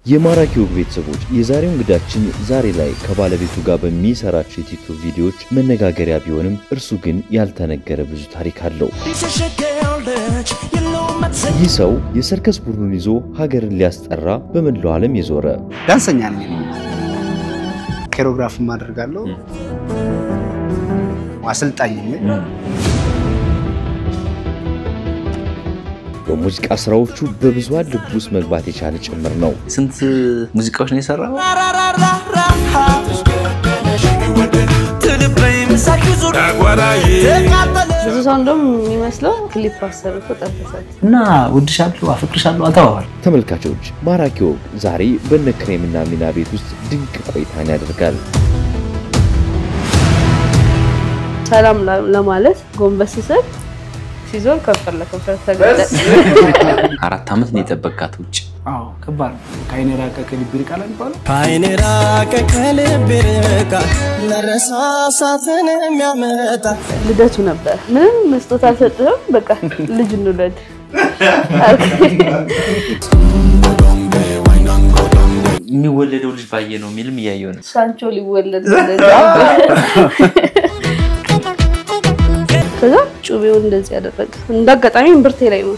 የማራኪ ወግ ቤተሰቦች የዛሬው እንግዳችን ዛሬ ላይ ከባለቤቱ ጋር በሚሰራቸው የቲክቶክ ቪዲዮዎች መነጋገሪያ ቢሆንም እርሱ ግን ያልተነገረ ብዙ ታሪክ አለው። ይህ ሰው የሰርከስ ቡድኑን ይዞ ሀገርን ሊያስጠራ በመላው ዓለም የዞረ ዳንሰኛ ነኝ። ኮሪዮግራፍ ማድረጋለሁ። አሰልጣኝ ነኝ። በሙዚቃ ስራዎቹ በብዙሃን ልብ ውስጥ መግባት የቻለ ጭምር ነው። ስንት ሙዚቃዎች ነው የሰራው? ብዙ ሰው እንደውም የሚመስለው ክሊፕ አሰርቶ ጠብሰት እና ወድሻለሁ አፍቅርሻለሁ አልተባባል። ተመልካቾች ማራኪ ወግ ዛሬ በነክሬምና ሚና ቤት ውስጥ ድንቅ ቆይታን ያደርጋል። ሰላም ለማለት ጎንበስ ስል ሲዞር ከፈለ ተገደ 4 አመት ነው የጠበቃት ውጭ። አዎ ከባድ ካይኔ ራቀ ከልብ ይርቃል አይባልም። ካይኔ ራቀ ከልብ ይርቃል ለረሳሳትን የሚያመጣ ልደቱ ነበር። ምንም መስጠት አልሰጠም። በቃ ልጅ እንውለድ የሚወለደው ልጅ ባየ ነው ሚልም ያየው ነው። ሳንቾ ሊወለድ ከዛ ጩቤው እንደዚህ ያደረገ እንዳጋጣሚ እንብርቴ ላይ ነው።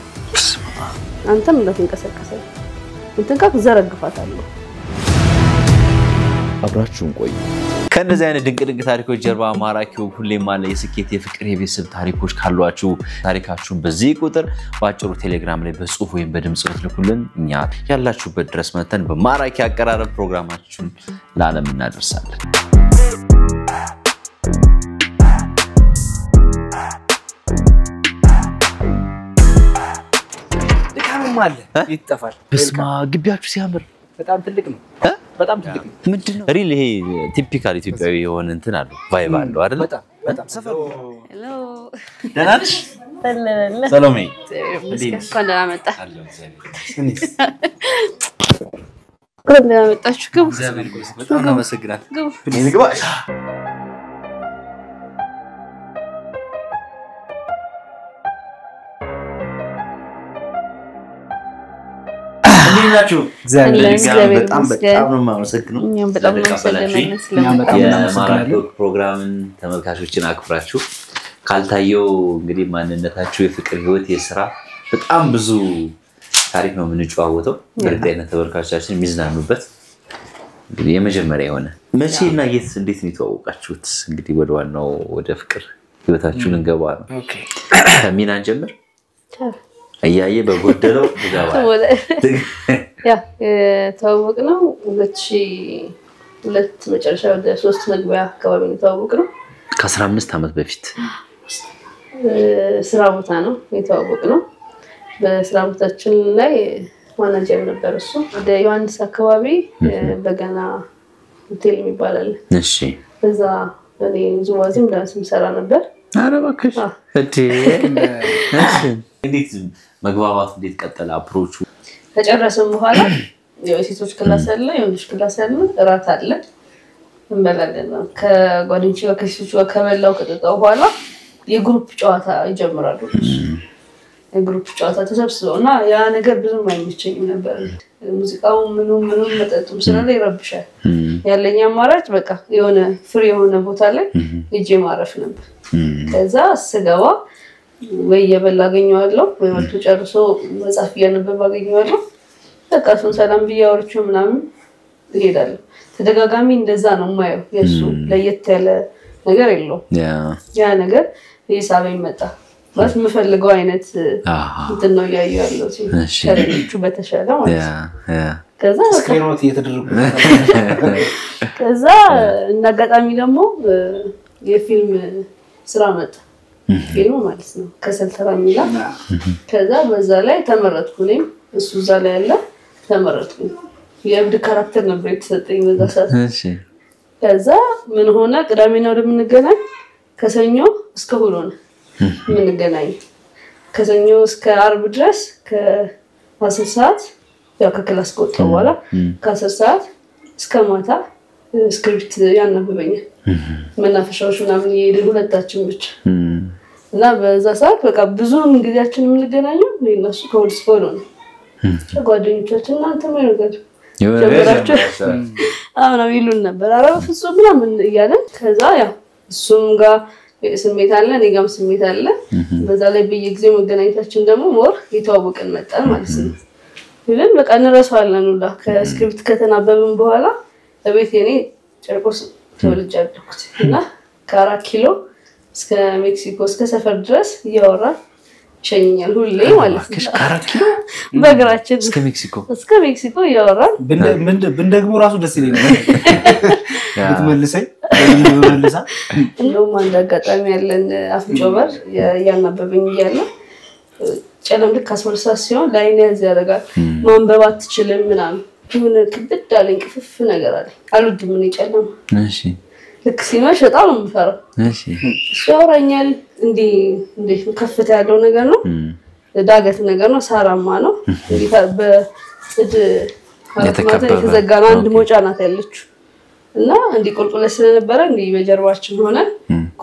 አንተም እንደተንቀሰቀሰ እንተንካ ዘረግፋታለሁ። አብራችሁን ቆዩ። ከነዚህ አይነት ድንቅ ታሪኮች ጀርባ ማራኪ ወግ ሁሌም አለ። የስኬት የፍቅር የቤተሰብ ታሪኮች ካሏችሁ ታሪካችሁን በዚህ ቁጥር ባጭሩ ቴሌግራም ላይ በጽሁፍ ወይም በድምጽ ልትልኩልን እኛ ያላችሁበት ድረስ መተን በማራኪ አቀራረብ ፕሮግራማችሁን ለዓለም እናደርሳለን። ማለ ይጣፋል። በስማ ግቢያችሁ ሲያምር በጣም ትልቅ ነው። በጣም ትልቅ ነው። ምንድነው ሪል ይሄ ቲፒካል ኢትዮጵያዊ የሆነ እንትን አለው ቫይብ አለው አይደል? በጣም ሰፈር ሄሎ ደህና ነሽ? ሰላም ሰሎሜ እንኳን ደህና መጣ። እንኳን ደህና መጣችሁ። ግቡ። በጣም እናመሰግናለን። ግቡ። እንግባ። ናችሁ እግዚአብሔር በጣም ነው የማመሰግነው። እኛም በጣም ነው የማራኪ ፕሮግራምን ተመልካቾችን አክብራችሁ ካልታየው እንግዲህ ማንነታችሁ የፍቅር ህይወት የሥራ በጣም ብዙ ታሪክ ነው የምንጫወተው። በእርግጠኝነት ተመልካቾቻችን የሚዝናኑበት እንግዲህ የመጀመሪያ የሆነ መቼና የት እንዴት ነው የተዋወቃችሁት? እንግዲህ ወደ ዋናው ወደ ፍቅር ህይወታችሁን እንገባ ነው። ኦኬ ከሚናን ጀምር አያየ በጎደለው ተጋባ ያ ተዋወቅነው 2002 መጨረሻ ወደ 3 መግቢያ አካባቢ ነው ተዋወቅነው። ከ15 አመት በፊት ስራ ቦታ ነው የተዋወቅነው። በስራ ቦታችን ላይ ማናጀር ነበር እሱ። ወደ ዮሐንስ አካባቢ በገና ሆቴል የሚባላል። እሺ በዛ እኔ ዙዋዚም ዳንስም ሰራ ነበር። አረ እባክሽ እዴ እሺ እንዴት መግባባቱ እንዴት ቀጠለ? አፕሮቹ ተጨረሰን በኋላ የሴቶች ክላስ አለ የወንዶች ክላስ አለ እራት አለ እንበላለን። ከጓደኞቼ ጋር ከሴቶች ጋር ከበላው ከጠጣው በኋላ የግሩፕ ጨዋታ ይጀምራሉ። የግሩፕ ጨዋታ ተሰብስበውና ያ ነገር ብዙም አይመቸኝም ነበር። ሙዚቃው ምኑም መጠጡም ስለለ ይረብሻል። ያለኝ አማራጭ በቃ የሆነ ፍሪ የሆነ ቦታ ላይ ሄጄ ማረፍ ነበር። ከዛ ስገባ ወይ የበላ አገኘዋለሁ ወይ ወጥቶ ጨርሶ መጻፍ ያነበበ አገኘዋለሁ። በቃ እሱን ሰላም ብያወርቹ ምናምን እሄዳለሁ። ተደጋጋሚ እንደዛ ነው የማየው። የሱ ለየት ያለ ነገር የለው። ያ ነገር ይሳበኝ መጣ። ባስ የምፈልገው አይነት እንትን ነው ያያለው ሲከረቹ በተሻለ ማለት ነው። ከዛ ስክሪኖት እየተደረጉ ከዛ እናጋጣሚ ደግሞ የፊልም ስራ መጣ። ፊልሙ ማለት ነው ከሰልተራ ሚላ ከዛ በዛ ላይ ተመረጥኩ። እኔም እሱ እዛ ላይ ያለ ተመረጥኩ። የእብድ ካራክተር ነበር የተሰጠኝ በዛ ሰዓት። እሺ ከዛ ምን ሆነ ቅዳሜና ወደ ምንገናኝ ከሰኞ እስከ እሑድ ሆነ ምንገናኝ። ከሰኞ እስከ ዓርብ ድረስ ከ10 ሰዓት ያው ከክላስ ከወጣ በኋላ ከ10 ሰዓት እስከ ማታ ስክሪፕት ያነበበኛል። መናፈሻዎች ምናምን የሄድን ሁለታችን ብቻ እና በዛ ሰዓት በቃ ብዙውን ጊዜያችን የምንገናኘው ለነሱ ከወድስ ፎሎ ነው። ጓደኞቻችን እናንተ ምን ነገር ጀምራችሁ አሁን ይሉን ነበር አረ ፍጹም ምናምን እያለን ከዛ ያው እሱም ጋር ስሜት አለ እኔጋም ስሜት አለ በዛ ላይ በየጊዜው መገናኘታችን ደግሞ ሞር የተዋወቀን መጣን ማለት ነው ይሄን በቃ እንረሳዋለን ሁላ ከስክሪፕት ከተናበብን በኋላ ለቤት የኔ ጨርቆስ ተወልጃለሁት እና ከ4 ኪሎ እስከ ሜክሲኮ እስከ ሰፈር ድረስ እያወራን ሸኝኛል ሁሌ ማለት ነው 4 ኪሎ በእግራችን እስከ ሜክሲኮ እያወራን ብንደግሞ ራሱ ደስ ይለኛል ብትመልሰኝ መልሳ እንደውም አንድ አጋጣሚ ያለን አፍንጮ በር ያናበበኝ እያለ ጨለም ልክ 12 ሰዓት ሲሆን ላይን ያዝ ያደርጋል ማንበብ አትችልም ምናምን ምን ክብድ አለኝ ቅፍፍ ነገር አለ አልወድም እኔ ጨለም እሺ ልክ ሲመሽ በጣም ነው የምፈራው እሺ ያወራኛል እንዴ ከፍታ ያለው ነገር ነው ዳገት ነገር ነው ሳራማ ነው እንዴ በእድ የተዘጋና አንድ ሞጫ ናት ያለችው እና እንዴ ቁልቁለት ስለነበረ እንዴ በጀርባችን ሆነ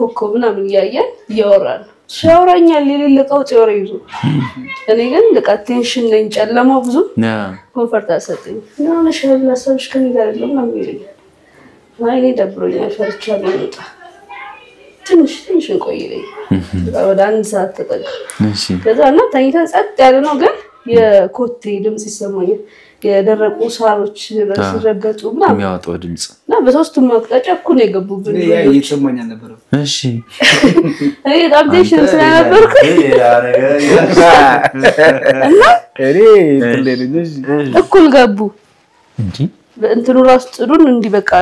ኮኮብና ምን ያያል ያወራል ሻውራኛል የሌለ ቀውጥ ይወራይዙ እኔ ግን ለቃቴንሽን ነኝ ጨለማው ብዙ ኮንፈርት አሰጠኝ እና ሻላ ሰብሽ ከኔ ጋር አይደለም ነው የሚለኝ አይኔ ደብሮኛል ፈርቻለሁ ወጣ ትንሽ እንቆይልኝ ወደ 1 ሰዓት ተጠጋ እሺ ከዛ እና ታይታ ጸጥ ያለ ነው ግን የኮቴ ድምጽ ይሰማኛል የደረቁ ሳሮች ረስረገጡ ምናምን የሚያወጣው ድምጽ እና በሶስቱም አቅጣጫ እኩል ነው የገቡብን ይሰማኛል ነበር እሺ እኔ ታብቴሽን ስለነበርኩ እና እኩል ገቡ እንጂ እንትኑ ራስ ጥሩን እንዲበቃ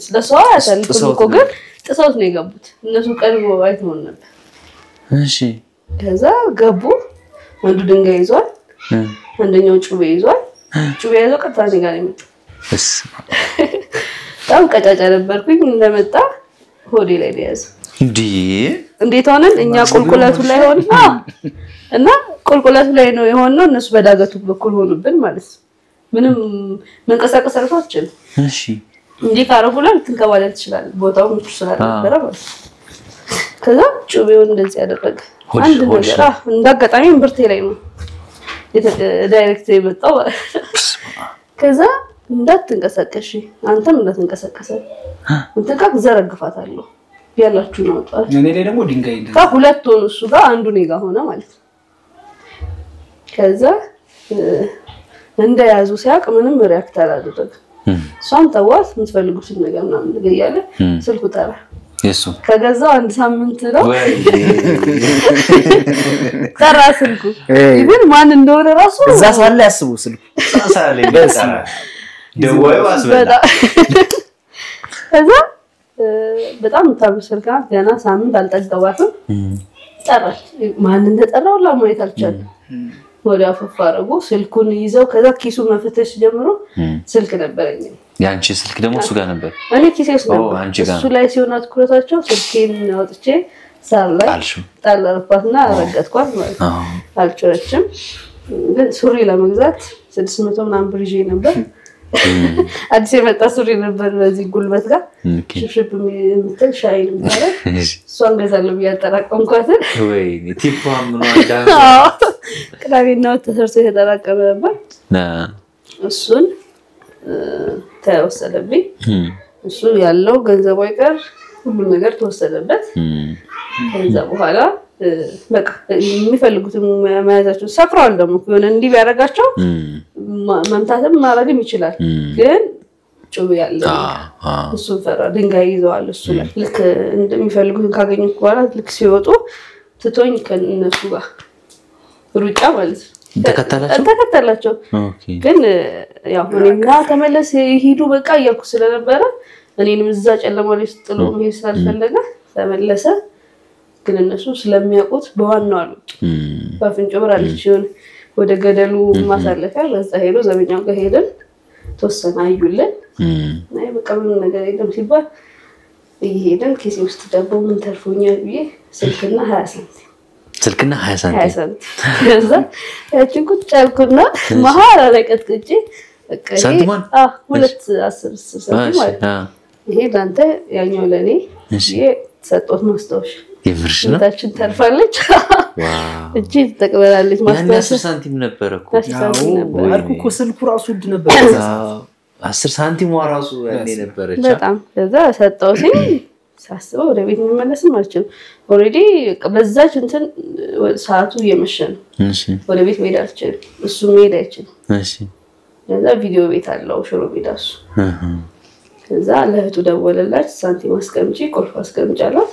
ስለሰው ያሳልፉ ግን ጥሰውት ነው የገቡት እነሱ ቀልቦ አይተውን ነበር እሺ ከዛ ገቡ አንዱ ድንጋይ ይዟል አንደኛው ጩቤ ይዟል ጩቤ ያዘው ቀጣኔ ጋር ነው እስ ታው ቀጫጫ ነበርኩኝ እንደመጣ ሆዴ ላይ ያዘ እንዴት ሆነን እኛ ቁልቁለቱ ላይ ሆነና እና ቁልቁለቱ ላይ ነው የሆነው እነሱ በዳገቱ በኩል ሆኑብን ማለት ምንም መንቀሳቀስ አልቻለም እሺ እንዴ ካረጉላል ትንከባለል ይችላል ቦታው ምቹ ስላልነበረ ማለት ከዛ ጩቤውን እንደዚህ ያደረገ አንድ ነገር እንዳጋጣሚ ምርቴ ላይ ነው ዳይሬክት የመጣው ከዛ እንዳትንቀሳቀሽ አንተም እንዳትንቀሳቀስ አንተ ጋር ዘረግፋታለሁ ያላችሁ ነው ወጣ እኔ ላይ ደግሞ ድንጋይ እንደዛ ሁለት ሆነ እሱ ጋር አንዱ ነው ጋር ሆነ ማለት ከዛ እንደያዙ ሲያቅ ምንም ሪአክት አላደረገ ሷን ተዋስ የምትፈልጉት ነገር ምናምን ልገያለ ስልኩ ጠራ የሱ ከገዛው 1 ሳምንት ነው ጠራ ስልኩ ይብን ማን እንደሆነ ራሱ እዛ ሳለ ያስቡ ስልኩ ሳለ ይበሳል ደወዩ አስበላ ከዛ በጣም ታብስልካ ገና ሳምንት አልጠገባትም ጠራች ማን እንደጠራው ለማየት አልቻለም ወዲያ ፈፋረጉ ስልኩን ይዘው ከዛ ኪሱ መፈተሽ ጀምሮ ስልክ ነበረኝ ያንቺ ስልክ ደግሞ እሱ ጋር ነበር እኔ ኪሴ ውስጥ ነበር እሱ ላይ ሲሆን አትኩረታቸው ስልኬን አውጥቼ ሳር ላይ ጣልኩትና ረገጥኳት ማለት አልጨረችም ግን ሱሪ ለመግዛት 600 ምናምን ብር ይዤ ነበር አዲስ የመጣ ሱሪ ነበር በዚህ ጉልበት ጋር ሽፍሽፍ የምትል ሻይ ነበር እሷን ገዛለሁ ያጠራቀምኳት ወይ ቲፓ ምን ወንዳ ቅዳሜና ተሰርቶ የተጠራቀመ ነበር እሱን ተወሰደብኝ እሱ ያለው ገንዘብ አይቀር ሁሉ ነገር ተወሰደበት ከዛ በኋላ በቃ የሚፈልጉትን ማያዛቸው ሰፍራል ደግሞ የሆነ እንዲ ቢያረጋቸው መምታትም ማረግም ይችላል ግን ጩቤ ያለ እሱ ፈራ ድንጋይ ይዘዋል እሱ ላይ ልክ እንደሚፈልጉትን ካገኙ በኋላ ልክ ሲወጡ ትቶኝ ከነሱ ጋር ሩጫ ማለት ተከተላቸው ግን ያው እኔና ተመለስ ሄዱ በቃ እያልኩ ስለነበረ እኔንም እዛ ጨለማ ላይ ጥሎ መሄድ ስላልፈለገ ተመለሰ ግን እነሱ ስለሚያውቁት በዋናው አሉት በአፍንጮ ብራለች ወደ ገደሉ ማሳለፊያ ለዛ ሄዶ ዘበኛው ጋር ሄደን ተወሰነ አዩልን ናይ በቃ ምን ነገር የለም ሲባል ይሄደን ኪሴ ውስጥ ደግሞ ምን ተርፎኛል ብዬ ስልክና 20 ሳንቲም ከዛ ያቺን ቁጭ አልኩና መሀል ላይ ቀጥቅጬ በቃ ሳንቲማን 210 ሳንቲም ማለት ይሄ ዳንተ ያኛው ለኔ ይሄ ሰጥቶት ማስታወሻ የምርሽና ታችን ተርፋለች ዋው እቺ ተቀበላለች ማስታወሻ 10 ሳንቲም ነበር እኮ አልኩ እኮ ስልኩ ራሱ ውድ ነበር 10 ሳንቲም ራሱ ያኔ ነበረች በጣም ከዛ ሰጠውኝ ሳስበው ወደ ቤት መመለስም አልችልም ኦሬዲ በዛች እንትን ሰዓቱ እየመሸ ነው እሺ ወደ ቤት መሄድ አልችልም እሱ መሄድ አይችልም እሺ ከዛ ቪዲዮ ቤት አለው ሽሮ ሜዳ እሱ ከዛ ለህቱ ደወለላች ሳንቲም አስቀምጪ ቁልፍ አስቀምጫለሁ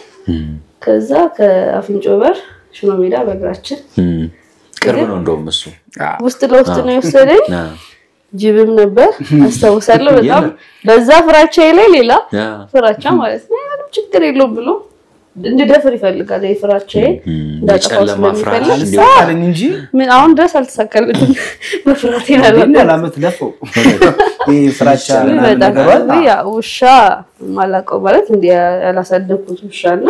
ከዛ ከአፍንጮ በር ሽሮ ሜዳ በእግራችን ቅርብ ነው እንደውም እሱ ውስጥ ለውስጥ ነው የወሰደኝ ጅብም ነበር አስተውሳለሁ በጣም በዛ ፍራቻዬ ላይ ሌላ ፍራቻ ማለት ነው ችግር የለውም ብሎ እንደደፍር ይፈልጋል የፍራቻዬ እንዳጠፋው ስለሚፈልግ እንጂ ምን አሁን ድረስ አልተሳካልኝም በፍራቴና ለአመት ለፈው ይሄ ፍራቻ በጣም ያ ውሻ ማላቀው ማለት እንደ ያላሳደኩት ውሻና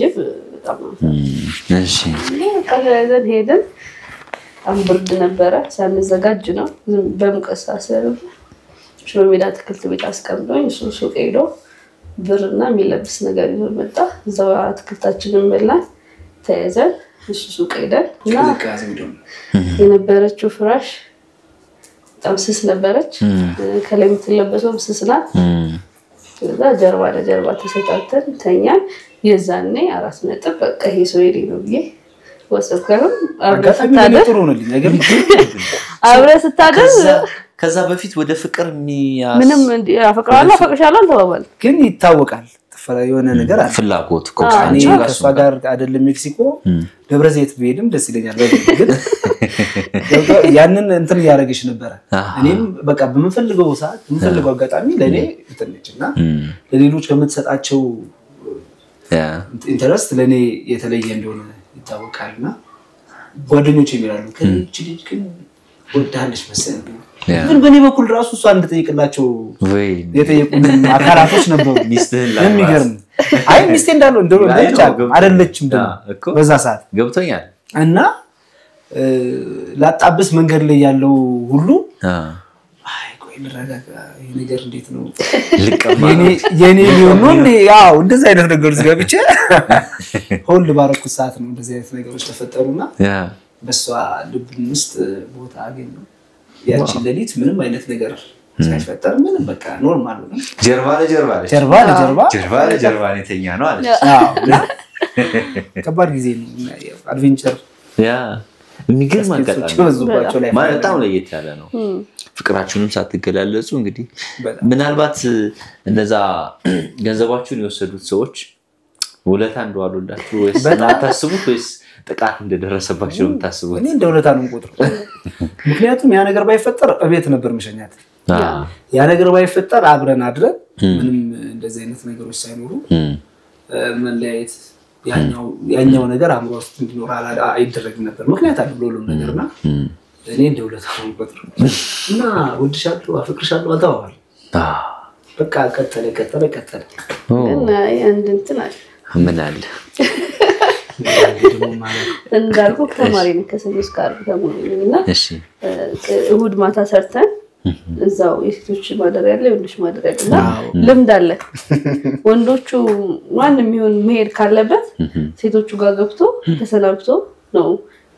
ጅብ በጣም እሺ ከዛን ሄደን አንብርድ ነበረ ሳንዘጋጅ ነው በሙቀሳ ሰር ሽሮ ሜዳ አትክልት ቤት አስቀምጦኝ እሱ ሱቅ ሄዶ ብርና የሚለብስ ነገር ይዞ መጣ እዛው አትክልታችንን በላን ተያዘን እሱ ሱቅ ሄደን እና የነበረችው ፍራሽ በጣም ስስ ነበረች ከላይ የምትለበሰው ስስ ናት ከዛ ጀርባ ለጀርባ ተሰጣተን ተኛን የዛኔ 4 ነጥብ በቃ ይሄ ሰው ይሄ ነው ብዬ ወሰከረም አብረስታደር ከዛ በፊት ወደ ፍቅር ምንም አፈቅራለሁ አፈቅሻለሁ ተባባል ግን ይታወቃል ተፈራ የሆነ ነገር አለ ፍላጎት ኮንታኒ ከሷ ጋር አይደለም ሜክሲኮ ደብረ ዘይት በሄድም ደስ ይለኛል ግን ያንን እንትን ያረጋግሽ ነበር እኔም በቃ በመፈልገው ሰዓት በመፈልገው አጋጣሚ ለኔ እንትነችና ለሌሎች ከምትሰጣቸው ኢንተረስት ለኔ የተለየ እንደሆነ ይታወቃልና ጓደኞቼ ይላሉ ከእቺ ልጅ ግን ወዳለሽ መሰለኝ ግን በኔ በኩል ራሱ እሷ እንድጠይቅላቸው ወይ የጠየቁኝ አካላቶች ነበሩ ሚስትህን ለሚገርም አይ ሚስቴ እንዳለው እንደው አይደለችም ደግሞ በዛ ሰዓት ገብቶኛል እና ላጣብስ መንገድ ላይ ያለው ሁሉ አይ ቆይ ልረጋጋ ይሄ ነገር እንዴት ነው የኔ ሊሆን ነው እንዴ ያው እንደዛ አይነት ነገሮች ገብቼ ሆል ባረኩት ሰዓት ነው እንደዚህ አይነት ነገሮች ተፈጠሩና በሷ ልብ ውስጥ ቦታ አገኘው ያቺ ለሊት ምንም አይነት ነገር ሳይፈጠር ምንም በቃ ኖርማል ነው ጀርባ ለጀርባ ነተኛ ነው አለ አዎ ከባድ ጊዜ ነው አድቬንቸር ያ የሚገርም አጋጣሚ ማለታው ለየት ያለ ነው ፍቅራችሁንም ሳትገላለጹ እንግዲህ ምናልባት እነዛ ገንዘባችሁን የወሰዱት ሰዎች ውለታ እንደዋሉላችሁ ወይስ ታስቡት ወይስ ጥቃት እንደደረሰባችሁ ታስቡት እኔ እንደውለታ ነው ቆጥሮ ምክንያቱም ያ ነገር ባይፈጠር እቤት ነበር መሸኛት ያ ነገር ባይፈጠር አብረን አድረን ምንም እንደዚህ አይነት ነገሮች ሳይኖሩ መለያየት ያኛው ነገር አምሮ ውስጥ እንዲኖር አይደረግም ነበር ምክንያት አለ ሁሉም ነገርና እኔ እንደውለታ ነው ቆጥሮ እና ወድሻለሁ አፍቅርሻለሁ አልተባባል በቃ ቀጠለ እና አንድ እንትን አለ ምን አለ እንዳልኩ ተማሪ ነኝ ከሰኞ እስከ ዓርብ ተማሪና እሺ እሁድ ማታ ሰርተን እዛው የሴቶች ማደሪያ ያለ ወንዶች ማደሪያ ያለና ልምድ አለ ወንዶቹ ማንንም ይሁን መሄድ ካለበት ሴቶቹ ጋር ገብቶ ተሰናብቶ ነው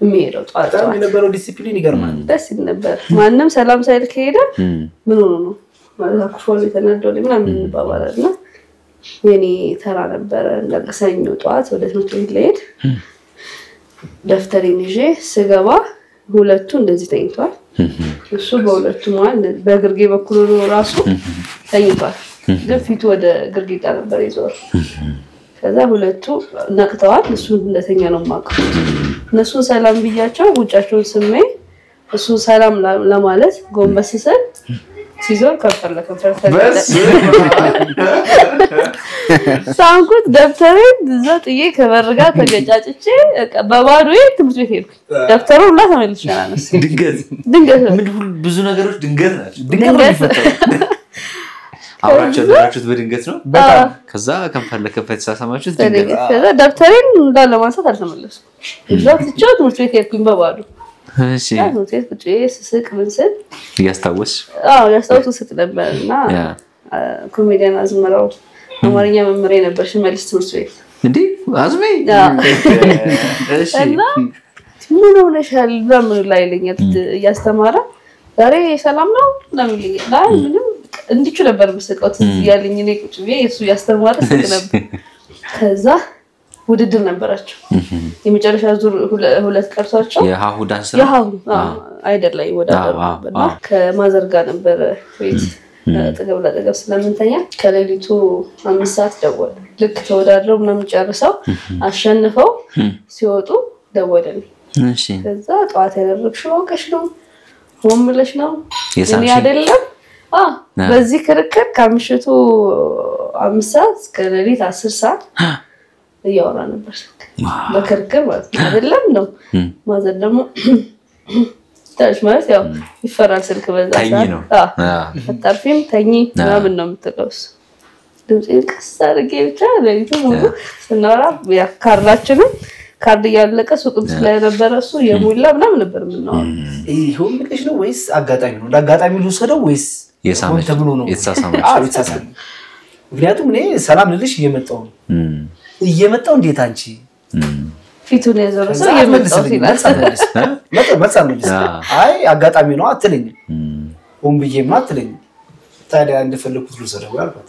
የሚሄደው ጧት የነበረው ዲሲፕሊን ይገርማል ደስ ይል ነበር ማንንም ሰላም ሳይል ከሄደ ምን ሆኖ ነው ማለት አኩፎል የተናደው ምናምን ባባላልና የኔ ተራ ነበር ለሰኞ ጧት ወደ ትምህርት ቤት ልሄድ ደፍተሬን ይዤ ስገባ ሁለቱ እንደዚህ ተኝቷል እሱ በሁለቱ ማለት በግርጌ በኩል ነው ራሱ ተኝቷል ግን ፊቱ ወደ ግርጌ ነበር ይዞር ከዛ ሁለቱ ነቅተዋል እሱ እንደተኛ ነው ማቀው እነሱ ሰላም ብያቸው ውጫቸውን ስሜ እሱ ሰላም ለማለት ጎንበስ ስል ሲዞር ከፈለ ሳንኩት ደብተሬን ዘጥዬ ከበርጋ ተገጫጭቼ በባዶዬ ትምህርት ቤት ሄድኩ ደብተሩን ላ ተመልሼና ነው ድንገት ምን ብዙ ነገሮች ድንገት ናቸው አውራቸው ደራችሁት በድንገት ነው በጣም ከዛ ከፈለ ተሳሰማችሁት ድንገት ከዛ ደብተሬን ለማንሳት አልተመለስኩም እዛው ትቼው ትምህርት ቤት ሄድኩኝ በባዶ እሺ ትምህርት ቤት ቁጭ ስስቅ ምን ስል ያስታውስ ስጥ ነበርና ኮሜዲያን አዝመራው አማርኛ መምህሬ ነበር ሽመልስ ትምህርት ቤት እንዴ አዝሜ እሺ እና ምን ሆነሻል በምን ላይ ለኛል ያስተማራ ዛሬ ሰላም ነው ለምን ላይ ምንም እንዲቹ ነበር መስቀው ያለኝ እኔ ቁጭ ብዬ እሱ ያስተማረ ስቅ ነበር ከዛ ውድድር ነበራቸው የመጨረሻ ዙር ሁለት ቀርሷቸው የሃሁ ዳንስ አይደል ላይ ወዳደሩና ከማዘር ጋር ነበር ቤት ተገብ ለተገብ ስለምንተኛ ከሌሊቱ 5 ሰዓት ደወለ ልክ ተወዳድረው ምንም ጨርሰው አሸንፈው ሲወጡ ደወለልኝ እሺ ከዛ ጧት ያደረግሽው አውቀሽ ነው ሆም ብለሽ ነው እኔ አይደለም በዚህ ክርክር ከምሽቱ 5 ሰዓት እስከ ሌሊት 10 ሰዓት ያወራ ነበር በክርክር ማለት አይደለም ነው ማዘር ደግሞ ታሽ ማለት ያው ይፈራል ስልክ በዛ ሰዓት አጣርፊም ተኝ ምናምን ነው የምትለውስ ድምጽን ቀሳርጌ ብቻ ለሊቱ ሙሉ ስናወራ ካርዳችንም ካርድ ያለቀ ሱቅም ስለነበረ እሱ የሙላ ምናምን ነበር ምናምን ይሁን ልጅ ነው ወይስ አጋጣሚ ነው እንዳጋጣሚ ልውሰደው ወይስ የሳመች ተብሎ ነው የተሳሳመ ምክንያቱም እኔ ሰላም ልልሽ እየመጣው እንዴት አንቺ ፊቱን ያዘረሰው የመጣው ሲላስ መጣመልስ አይ አጋጣሚ ነው አትለኝ ወንብዬማ አትለኝ ታዲያ እንደፈለኩት ልውሰደው አልኳት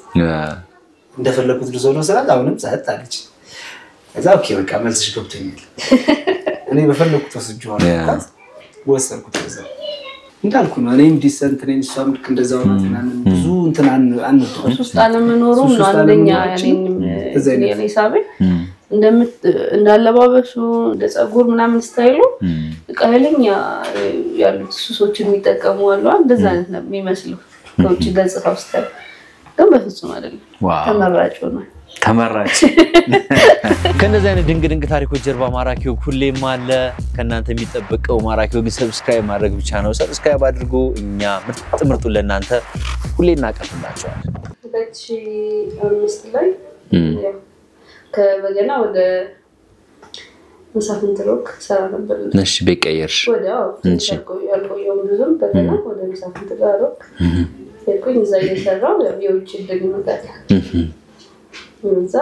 እንደፈለኩት ልውሰደው ስላት አሁንም ጻጣለች እዛ ኦኬ በቃ መልስሽ ገብቶኛል እኔ በፈለኩት ወስጄዋለሁ ወሰንኩት እዛ እንዳልኩ ነው እኔም ዲሰንት ነኝ እሷም ልክ እንደዛው ናት ብዙ እንትን አንወጣው ሱስታን ምኖሩ ነው አንደኛ ያለኝም የኔ ሳቤ እንዳለባበሱ እንደጸጉር ምናምን ስታይሉ ቀለኛ ያሉት ሱሶችን የሚጠቀሙ አሉ እንደዛ አይነት ነው የሚመስለው ከውጭ ገጽታው ስታይ ግን በፍጹም አይደለም ተመራጭ ነው ተመራጭ ከነዚህ አይነት ድንቅ ታሪኮች ጀርባ ማራኪው ሁሌም አለ ከናንተ የሚጠበቀው ማራኪው ግን ሰብስክራይብ ማድረግ ብቻ ነው ሰብስክራይብ አድርጉ እኛ ምርጥ ለናንተ ሁሌ እናቀርብላችኋለን 2005 ላይ ከበገና ወደ መሳፍንት ሮክ ሰራ ነበር እሺ በቀየርሽ ወዲያው ያልቆየው ብዙም በገና ወደ መሳፍንት ሮክ የቆኝ ዛይ ሰራው የውጭ ደግመታል እዛ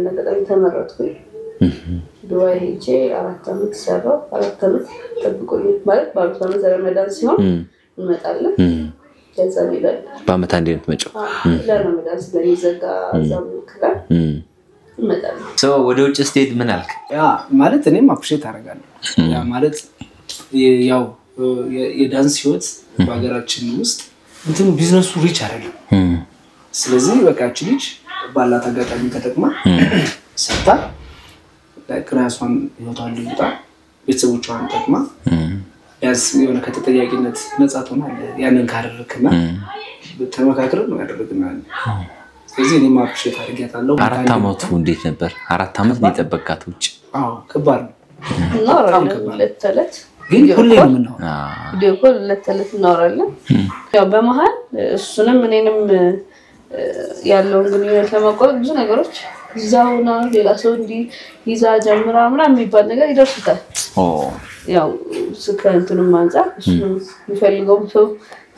ነገጣም ተመረጥኩኝ ዱባይ ሄጄ 4 አመት ሰራው 4 አመት ተጠብቆኝ ማለት በአመት አመት ረመዳን ሲሆን እንመጣለን ከዛ ይላል በአመት አንድ አይነት መጫው ለረመዳን ስለሚዘጋ እዛም ከላል እንመጣለን ወደ ውጭ ስቴት ምን አልክ ያ ማለት እኔም አፕሪሼት አደርጋለሁ ያ ማለት ያው የዳንስ ህይወት በአገራችን ውስጥ እንትን ቢዝነሱ ሪች አይደለም ስለዚህ በቃች ልጅ ባላት አጋጣሚ ተጠቅማ ሰጣ ለክራሷን ህይወቷን ሊወጣ ቤተሰቦቿን ተጠቅማ ያስ የሆነ ከተጠያቂነት ነፃ ትሆናለህ ያንን ካደረክና ተመካክረን ነው ያደረግናል ስለዚህ እኔ ማፕሼት አድርጌታለሁ 4 አመቱ እንዴት ነበር 4 አመት ነው ተጠበቃት ውጭ ከባድ ነው ለተለት ግን ሁሌ ነው ቪዲዮ ኮል ለተለት እናወራለን ያው በመሃል እሱንም እኔንም ያለውን ግንኙነት ለማቋረጥ ብዙ ነገሮች ዛውና ሌላ ሰው እንዲ ይዛ ጀምራ ምናምን የሚባል ነገር ይደርሱታል ያው ስከንቱንም አንፃር እሱ የሚፈልገው ሰው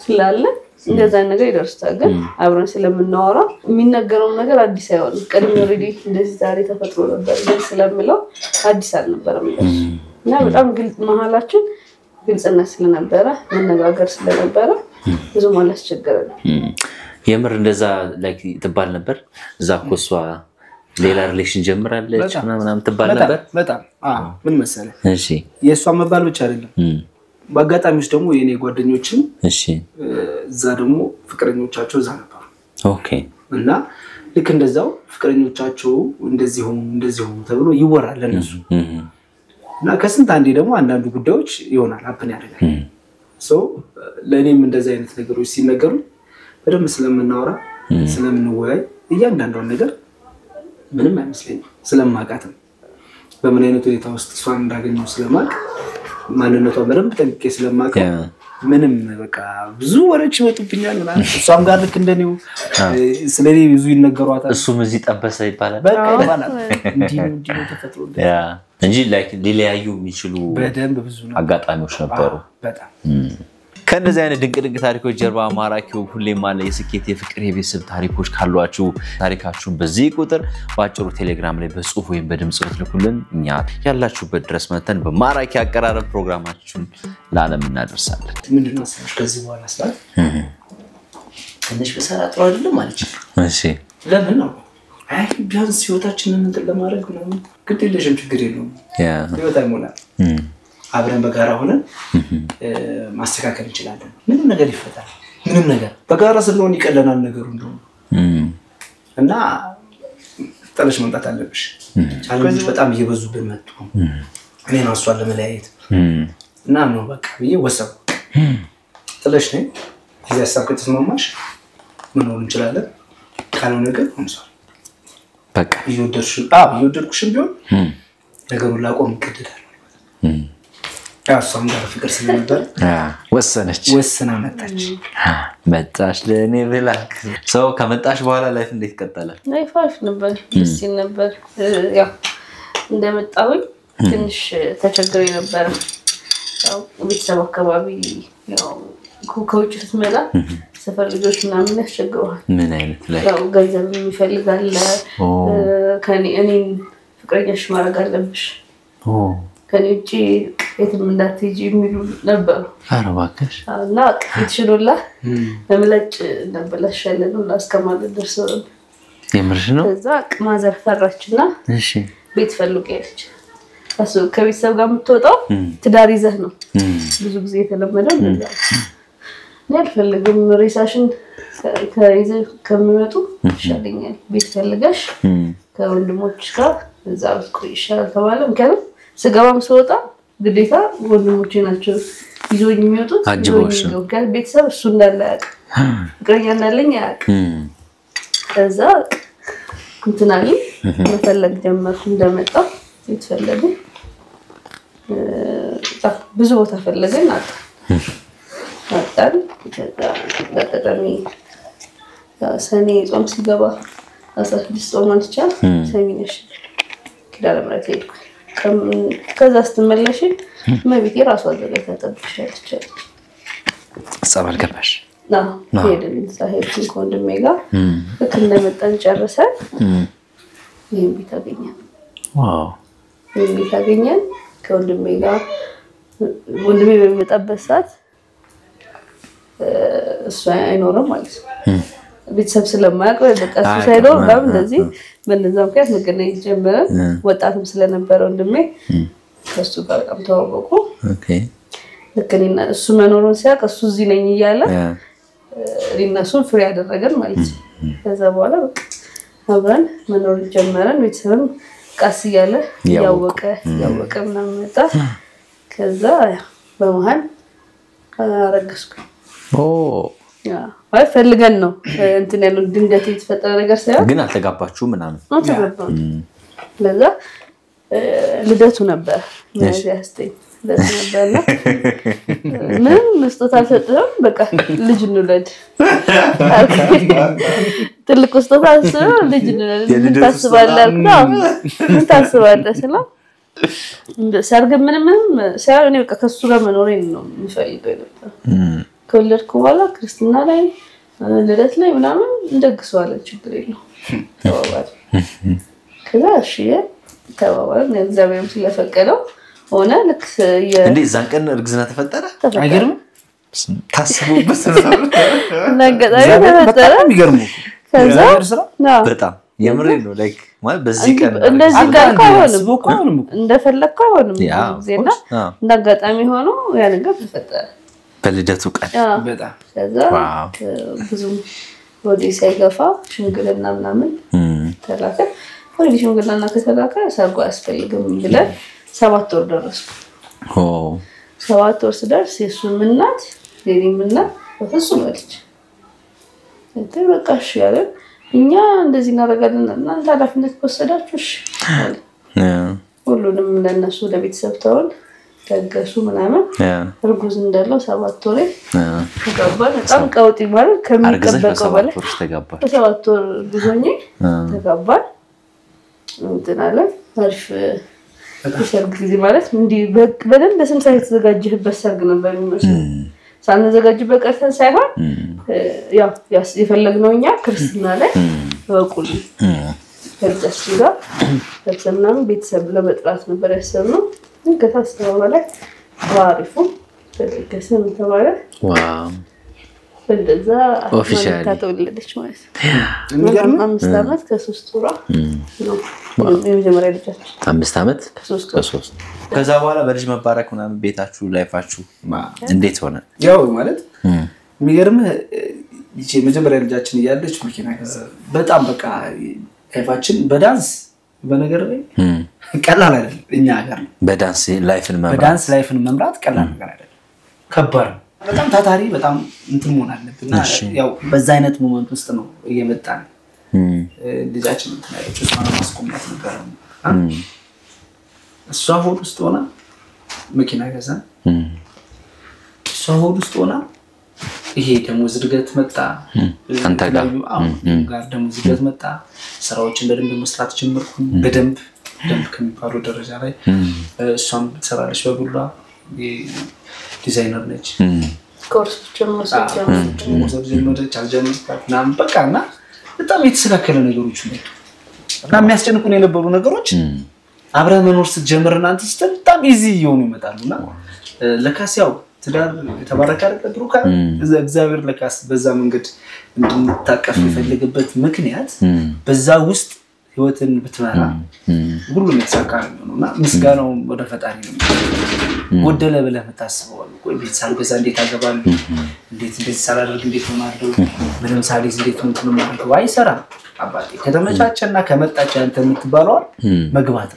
ስላለ እንደዛ ነገር ይደርሱታል ግን አብረን ስለምናወራ የሚነገረው ነገር አዲስ አይሆንም ቀድሞ ኦሬዲ እንደዚህ ዛሬ ተፈጥሮ ነበር ስለምለው አዲስ አልነበረም እና በጣም ግልጽ መሃላችን ግልጽነት ስለነበረ መነጋገር ስለነበረ ብዙ ማለት አስቸገረን የምር እንደዛ ላይክ ትባል ነበር እዛ ኮሷ ሌላ ሪሌሽን ጀምራለች ምናምን ትባል ነበር በጣም ምን መሰለህ እሺ የሷ መባል ብቻ አይደለም በአጋጣሚዎች ደግሞ የኔ ጓደኞችን እሺ እዛ ደግሞ ፍቅረኞቻቸው እዛ ነበር ኦኬ እና ልክ እንደዛው ፍቅረኞቻቸው እንደዚህ ሆኑ ተብሎ ይወራል ለነሱ እና ከስንት አንዴ ደግሞ አንዳንዱ ጉዳዮች ይሆናል አፕን ያደርጋል ለኔም እንደዚህ አይነት ነገሮች ሲነገሩ በደንብ ስለምናወራ ስለምንወያይ እያንዳንዱ ነገር ምንም አይመስለኝም ስለማቃተም በምን አይነት ሁኔታ ውስጥ እሷን እንዳገኘው ስለማቅ ማንነቷ በደንብ ጠንቅቄ ስለማቀ ምንም በቃ ብዙ ወሬዎች ይወጡብኛል ማለት እሷም ጋር ልክ እንደኔው ስለኔ ብዙ ይነገሯታል እሱም እዚህ ጠበሰ ይባላል በቃ ይባላል እንዲህ ተፈጥሮ እንጂ ላይክ ሊለያዩ የሚችሉ በደንብ ብዙ አጋጣሚዎች ነበሩ በጣም ከነዚህ አይነት ድንቅ ታሪኮች ጀርባ ማራኪው ሁሌም አለ የስኬት የፍቅር የቤተሰብ ታሪኮች ካሏችሁ ታሪካችሁን በዚህ ቁጥር ባጭሩ ቴሌግራም ላይ በጽሁፍ ወይም በድምጽ ልኩልን እኛ ያላችሁበት ድረስ መተን በማራኪ አቀራረብ ፕሮግራማችሁን ለዓለም እናደርሳለን ምንድነው ከዚህ በኋላ ስላት ትንሽ በሰራ ጥሩ አይደለም ማለት እሺ ለምን ነው አይ ቢያንስ ህይወታችንን እንትን ለማድረግ ነው ግድ የለሽም ችግር የለውም ህይወት አይሞላም አብረን በጋራ ሆነን ማስተካከል እንችላለን ምንም ነገር ይፈታል ምንም ነገር በጋራ ስለሆነ ይቀለናል ነገሩ እንደው እና ተለሽ መምጣት አለብሽ ቻሌንጆች በጣም እየበዙብን መጡ እኔ ነው እሷን ለመለያየት እና ነው በቃ ብዬ ወሰንኩ ተለሽ ነኝ እዚህ አሳብ ከተስማማሽ መኖር እንችላለን ካልሆነ ግን እንሰራ በቃ ይወደድኩሽም ቢሆን ነገሩን ላቆም ይገደዳል ያሷም ጋር ፍቅር ስለነበር ወሰና መጣሽ ለኔ ብላ ሰው ከመጣሽ በኋላ ላይፍ እንዴት ቀጠለ ላይፍ አሪፍ ነበር ደስ ይል ነበር ያው እንደመጣሁኝ ትንሽ ተቸግሬ ነበር ያው ቤተሰብ አካባቢ ያው ከውጭ ስትመጣ ሰፈር ልጆች ምናምን ያስቸግረዋል ምን አይነት ላይ ያው ገንዘብ የሚፈልጋል ከኔ እኔን ፍቅረኛሽ ማድረግ አለብሽ ከኔ ውጪ የትም እንዳትሄጂ የሚሉ ነበር አረባከሽ እና ይችላል ለምለጭ ነበለሽ ያለነው እስከማለት ደርሰው የምርሽ ነው ከዛ ማዘር ፈራችና እሺ ቤት ፈልገለች አሱ ከቤተሰብ ጋር የምትወጣው ትዳር ይዘህ ነው ብዙ ጊዜ የተለመደው እንደዛ ያልፈልግም ሬሳሽን ከይዘ ከመመጡ ይሻለኛል ቤት ፈልገሽ ከወንድሞች ጋር እዛ ብትቆይሻል ተባለ ምክንያቱም ስጋባም ስወጣ ግዴታ ወንድሞቼ ናቸው ይዞኝ የሚወጡት ጋር ቤተሰብ እሱ እንዳለ ያቅ ፍቅረኛ እንዳለኝ ያቅ ከዛ እንትናሊ መፈለግ ጀመርኩ እንደመጣ ይተፈለገ ብዙ ቦታ ፈለገን አጣን ከዛ በቀደም ሰኔ ጾም ሲገባ 16 ጾም አንቻል ሰሚነሽ ኪዳነ ምሕረት ሄድኩ ከዛ ስትመለሽ መቤቴ ራሷ አዘጋጅታ ተጠብቅሻለች ጸበል ገባሽ ሄድን ሳሄድኩ ከወንድሜ ጋር ልክ እንደመጣን ጨርሰን ይሄን ቤት አገኘን ዋው ይሄን ቤት አገኘን ከወንድሜ ጋር ወንድሜ በሚመጣበት ሰዓት እሱ አይኖርም ማለት ነው ቤተሰብ ስለማያውቅ በቃ እሱ ሳይኖር ባም እንደዚህ በእንደዛው ምክንያት መገናኘት ጀመረን ወጣትም ስለነበረ ወንድሜ ከሱ ጋር በጣም ተዋወቁ ኦኬ ለከኔና እሱ መኖሩን ሲያውቅ እሱ እዚህ ነኝ እያለ ሪናሱን ፍሬ ያደረገን ማለት ነው ከዛ በኋላ አብረን መኖር ጀመረን ቤተሰብም ቃስ እያለ ያወቀ ምናምን መጣ ከዛ በመሃል አረገዝኩ አይ ፈልገን ነው እንትን ያለው ድንገት የተፈጠረ ነገር ሳይሆን ግን አልተጋባችሁ ምናምን ለዛ ልደቱ ነበር ያስተኝ ለነበርና ምን መስጠት አልሰጠም በቃ ልጅ እንውለድ ትልቅ መስጠት አልሰጠም ልጅ እንውለድ ታስባለህ ስለው ሰርግ ምንም ሳይሆን እኔ በቃ ከሱ ጋር መኖሬን ነው የምፈልገው ነበር ከወለድኩ በኋላ ክርስትና ላይ ልደት ላይ ምናምን እንደግሰዋለን ችግር የለው ተባባል ከዛ እሺ ተባባል እግዚአብሔርም ስለፈቀደው ሆነ ልክ እንዴ ዛን ቀን እርግዝና ተፈጠረ አይገርም ታስቡበት ነገጣይ ተፈጠረ የሚገርም ከዛ በጣም የምሬ ነው ላይክ ማለት በዚህ ቀን እንደዚህ ጋር አይሆንም እንደፈለከው አይሆንም ዜና እንደጋጣሚ ሆኖ ያ ነገር ተፈጠረ በልደቱ ቀን በጣም ከዛ ብዙ ወዲ ሳይገፋ ሽንግልና ምናምን ተላከ ወዲ ሽንግልና ከተላከ ሰርጉ አስፈልግም ብለን 7 ወር ደረስኩ 7 ወር ስደርስ የሱም እናት የኔም እናት በፍጹም አለች እንት በቃሽ ያለ እኛ እንደዚህ እናረጋለን እናንተ ኃላፊነት ወሰዳችሁሽ ሁሉንም ለነሱ ለቤተሰብ ተወል ተገሱ ምናምን እርጉዝ እንዳለው 7 ወር ተጋባን በጣም ቀውጢ ማለት ከሚጠበቀው በላይ 7 ወር ጉዞኝ ተጋባን እንትን አለ አሪፍ ሰርግ ጊዜ ማለት እንዲ በደንብ በስንት ሰዓት ተዘጋጀህበት ሰርግ ነበር የሚመስለው ሳንዘጋጅበት ቀርተን ሳይሆን ያው የፈለግነው እኛ ክርስትና ላይ ወቁል ከዛስ ጋር ተሰምናም ቤተሰብ ለመጥራት ነበር ያሰብነው ከታሰበው በላይ አሪፉ ተደገሰን ተባለ ዋው እንደዛ Officially. ተወለደች ማለት የሚገርም ነው 5 ዓመት ከ3 ወራ ነው የመጀመሪያ ልጃችን 5 ዓመት ከ3 ከዛ በኋላ በልጅ መባረክ ምናምን ቤታችሁ ላይፋችሁ እንዴት ሆነ? ያው ማለት የሚገርም ይቺ መጀመሪያ ልጃችን እያለች መኪና ከዛ በጣም በቃ ላይፋችን በዳንስ በነገር ላይ ቀላል አይደለም እኛ ሀገር በዳንስ ላይፍን መምራት ቀላል ነገር አይደለም ከባድ ነው በጣም ታታሪ በጣም እንትን መሆን አለብና ያው በዛ አይነት ሞመንት ውስጥ ነው እየመጣን ልጃችን ተናይቶስ ማስቆማት ነበር እሷ ሆድ ውስጥ ሆና መኪና ገዛ እሷ ሆድ ውስጥ ሆና ይሄ ደሞዝ እድገት መጣ አንተ ጋር ደሞዝ እድገት መጣ ስራዎችን በደንብ መስራት ጀመርኩ በደንብ ከሚባለው ደረጃ ላይ እሷም ትሰራለች በጉላ ዲዛይነር ነች ኮርስ ጀመረች አልጀመረችም በቃና በጣም የተስተካከለ ነገሮች ነው እና የሚያስጨንቁን የነበሩ ነገሮች አብረን መኖር ስትጀምርና አንተ በጣም ኢዚ ይሆኑ ይመጣሉና ለካስ ያው ትዳር ተባረከ አይደል ብሩካ እግዚአብሔር ለካስ በዛ መንገድ እንድንታቀፍ የፈለገበት ምክንያት በዛ ውስጥ ህይወትን ብትመራ ሁሉም የተሳካለ ነውና ምስጋናው ወደ ፈጣሪ ነው ወደለ ብለህ መታስበው ወይ ቤተሰብ ገዛ እንዴት አገባሉ እንዴት ሳላደርግ እንዴት ሆናለሁ ምንም ሳሊስ እንዴት ነው ማለት አይሰራ አባቴ ከተመቻቸና ከመጣች አንተ የምትባለው መግባት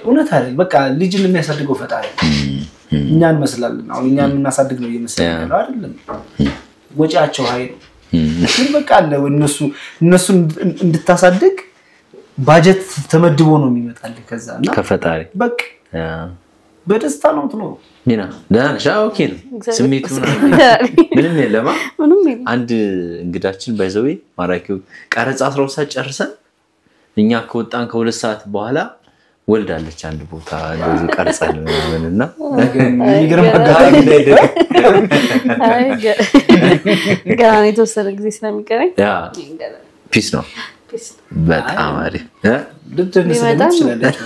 እውነት አይደል በቃ ልጅን የሚያሳድገው ፈጣሪ እኛን መስላለን አሁን እኛን እናሳድግ ነው እየመሰለኝ አይደለም ወጪያቸው ኃይል ግን በቃ አለ እነሱ እንድታሳድግ ባጀት ተመድቦ ነው የሚመጣልህ ከዛና ከፈጣሪ በቃ በደስታ ነው ትኖር ኒና ዳንሻው ኪን ስሜቱ ምንም የለም አንድ እንግዳችን ባይዘው ማራኪው ቀረጻ 12 ሰዓት ጨርሰን እኛ ከወጣን ከ2 ሰዓት በኋላ ወልዳለች አንድ ቦታ እንደዚህ ቀርጸን ምንና ይገርም ጋር የተወሰነ ጊዜ ስለሚቀረኝ ያ ፒስ ነው በጣም አሪፍ ድድን ስለምትችላለች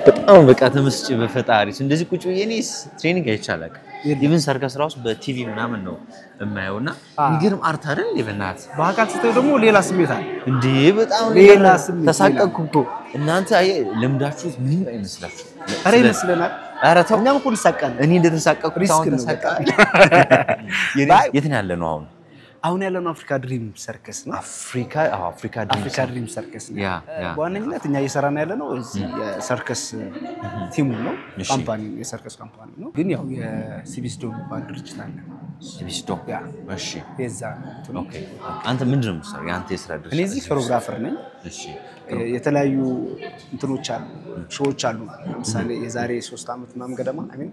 በጣም በቃ ተመስጭ በፈጣሪስ እንደዚህ ቁጭ የኔስ ትሬኒንግ አይቻላል ኢቭን ሰርከስ ራሱ በቲቪ ምናምን ነው የማየውና ይገርም አርት አይደል ለበናት በአካል ስትይ ደግሞ ሌላ ስሜት አለ እንዴ በጣም ሌላ ስሜት ተሳቀቅኩ እኮ እናንተ ለምዳችሁት ምን አይመስላችሁ አሬ መስለናል አረ ተው እኛም እኮ እንሳቀቃለን እኔ እንደተሳቀቅኩ ታውን ተሳቀቃል የት ነው ያለ ነው አሁን ያለነው አፍሪካ ድሪም ሰርከስ ነው አፍሪካ ድሪም ሰርከስ ነው ያ በዋነኝነት እኛ እየሰራን ያለነው እዚህ የሰርከስ ቲሙ ነው ካምፓኒ የሰርከስ ካምፓኒ ነው ግን ያው የሲቢስዶ ባንድ ድርጅት አለ ሲቢስዶ ያ እሺ የዛ ነው ኦኬ አንተ ምንድነው የምትሰራው ያንተ የስራ ድርጅት እኔ እዚህ ኮሪዮግራፈር ነኝ እሺ የተለያዩ እንትኖች አሉ ሾዎች አሉ ለምሳሌ የዛሬ 3 አመት ምናምን ገደማ አሜን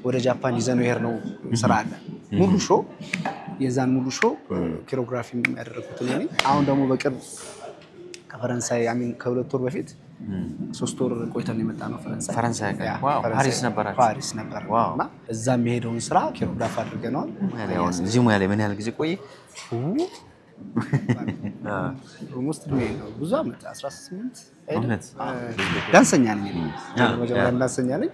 ወደ ጃፓን ይዘነው ይሄር ነው ስራ አለ ሙሉ ሾው የዛን ሙሉ ሾው ኮሪዮግራፊ ያደረኩት እኔ አሁን ደግሞ በቅርብ ከፈረንሳይ አሜን ከ2 ወር በፊት 3 ወር ቆይተን የመጣ ነው ፈረንሳይ ዋው ፓሪስ ነበር እና እዛ የሚሄደውን ስራ ኮሪዮግራፍ አድርገናል እዚህ ሙያ ላይ ምን ያህል ጊዜ ቆየ ኦልሞስት ነው ብዙ አመት 18 አይደል ዳንሰኛ ነኝ መጀመሪያ ዳንሰኛ ነኝ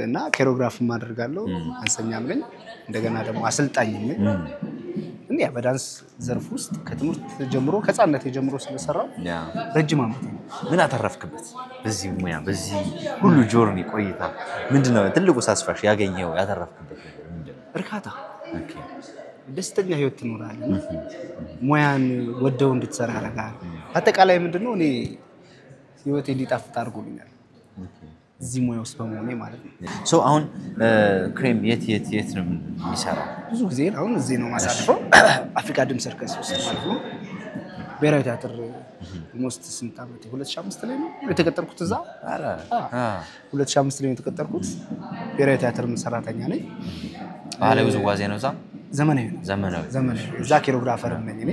እና ኮሪዮግራፍም አደርጋለሁ አንሰኛም ነኝ እንደገና ደግሞ አሰልጣኝም ነኝ እንዴ በዳንስ ዘርፍ ውስጥ ከትምህርት ጀምሮ ከጻነት ጀምሮ ስለሰራው ረጅም አመት ምን አተረፍክበት በዚህ ሙያ በዚህ ሁሉ ጆርኒ ቆይታ ምንድነው ትልቁ ሳስፋሽ ያገኘው ያተረፍክበት ምንድነው እርካታ ኦኬ ደስተኛ ህይወት ትኖራለህ ሙያን ወደው እንድትሰራ ያደርጋል አጠቃላይ ምንድነው እኔ ህይወቴ እንዲጣፍጥ አድርጎኛል እዚህ ሙያ ውስጥ በመሆኔ ማለት ነው። ሶ አሁን ክሬም የት ነው የሚሰራው? ብዙ ጊዜ አሁን እዚህ ነው ማሳልፈው አፍሪካ ድምፅ ሰርከስ ውስጥ ማለት ነው። ብሔራዊ ቲያትር ሞስት ስንት ዓመት 2005 ላይ ነው የተቀጠርኩት እዛ። 2005 ላይ ነው የተቀጠርኩት። ብሔራዊ ቲያትር ሰራተኛ ነኝ። ባህላዊ ውዝዋዜ ነው እዛ? ዘመናዊ ነው። ዘመናዊ እዛ ኬሮግራፈር ነኝ እኔ።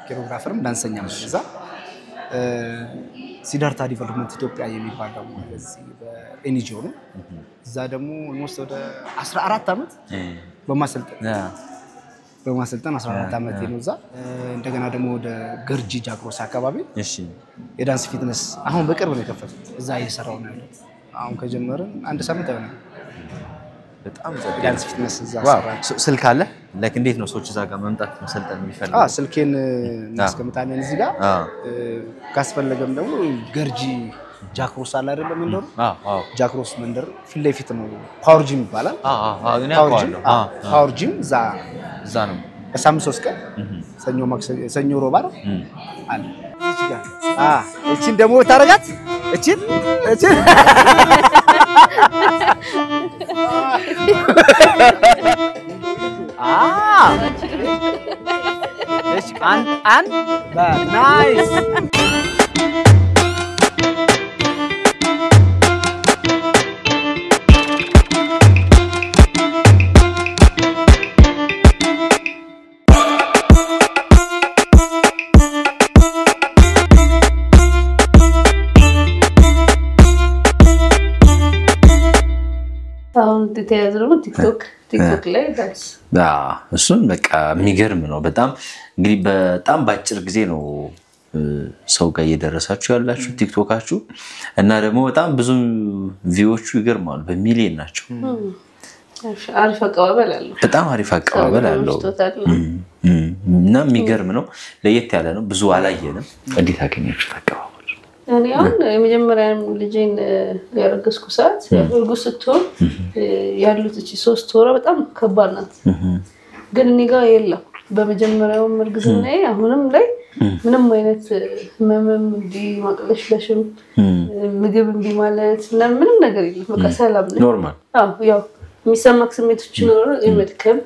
ኬሮግራፈርም ዳንሰኛም ነኝ እዛ። ሲዳርታ ዲቨሎፕመንት ኢትዮጵያ የሚባል ደግሞ እዚህ በኤንጂኦ ነው። እዛ ደግሞ ኦልሞስት ወደ 14 ዓመት በማሰልጠን 14 ዓመት ነው እዛ። እንደገና ደግሞ ወደ ገርጂ ጃክሮስ አካባቢ የዳንስ ፊትነስ አሁን በቅርብ ነው የከፈቱት። እዛ እየሰራው ነው ያለው። አሁን ከጀመርን 1 ሳምንት አይሆንም። በጣም ዳንስ ፊትነስ እዛ ሰራን። ስልክ አለ ለክ እንዴት ነው ሰዎች እዛ ጋር መምጣት መሰልጠን የሚፈልጉ? ስልኬን እናስቀምጣለን እዚህ ጋር። ካስፈለገም ደግሞ ገርጂ ጃክሮስ አለ አይደለም መንደሩ? ጃክሮስ መንደር ፊት ለፊት ነው ፓወር ጂም ይባላል። ፓወር ጂም እዛ ነው። በሳምንት 3 ቀን ሰኞ ሮብ አለ። እዚህ ጋር እቺን ደግሞ ታረጋት እቺን and but nice. አሁን ተያዘው ቲክቶክ ላይ ዳንስ እሱን በቃ የሚገርም ነው በጣም። እንግዲህ በጣም ባጭር ጊዜ ነው ሰው ጋር እየደረሳችሁ ያላችሁ ቲክቶካችሁ እና ደግሞ በጣም ብዙ ቪውዎቹ ይገርማሉ፣ በሚሊዮን ናቸው። አሪፍ አቀባበል አለው፣ በጣም አሪፍ አቀባበል አለው እና የሚገርም ነው። ለየት ያለ ነው። ብዙ አላየንም። እንዴት አገኛችሁ አቀባበል? እኔ አሁን የመጀመሪያ ልጄን ያረገዝኩ ሰዓት እርጉዝ ስትሆን ያሉት እቺ 3 ወራ በጣም ከባድ ናት። ግን እኔ ጋር የለም በመጀመሪያው እርግዝናዬ አሁንም ላይ ምንም አይነት ህመምም ማቅለሽለሽም ምግብ እንዲ ማለት ምንም ነገር የለም። በቃ ሰላም ነው፣ ኖርማል። ያው የሚሰማክ ስሜቶች ነው የመድከም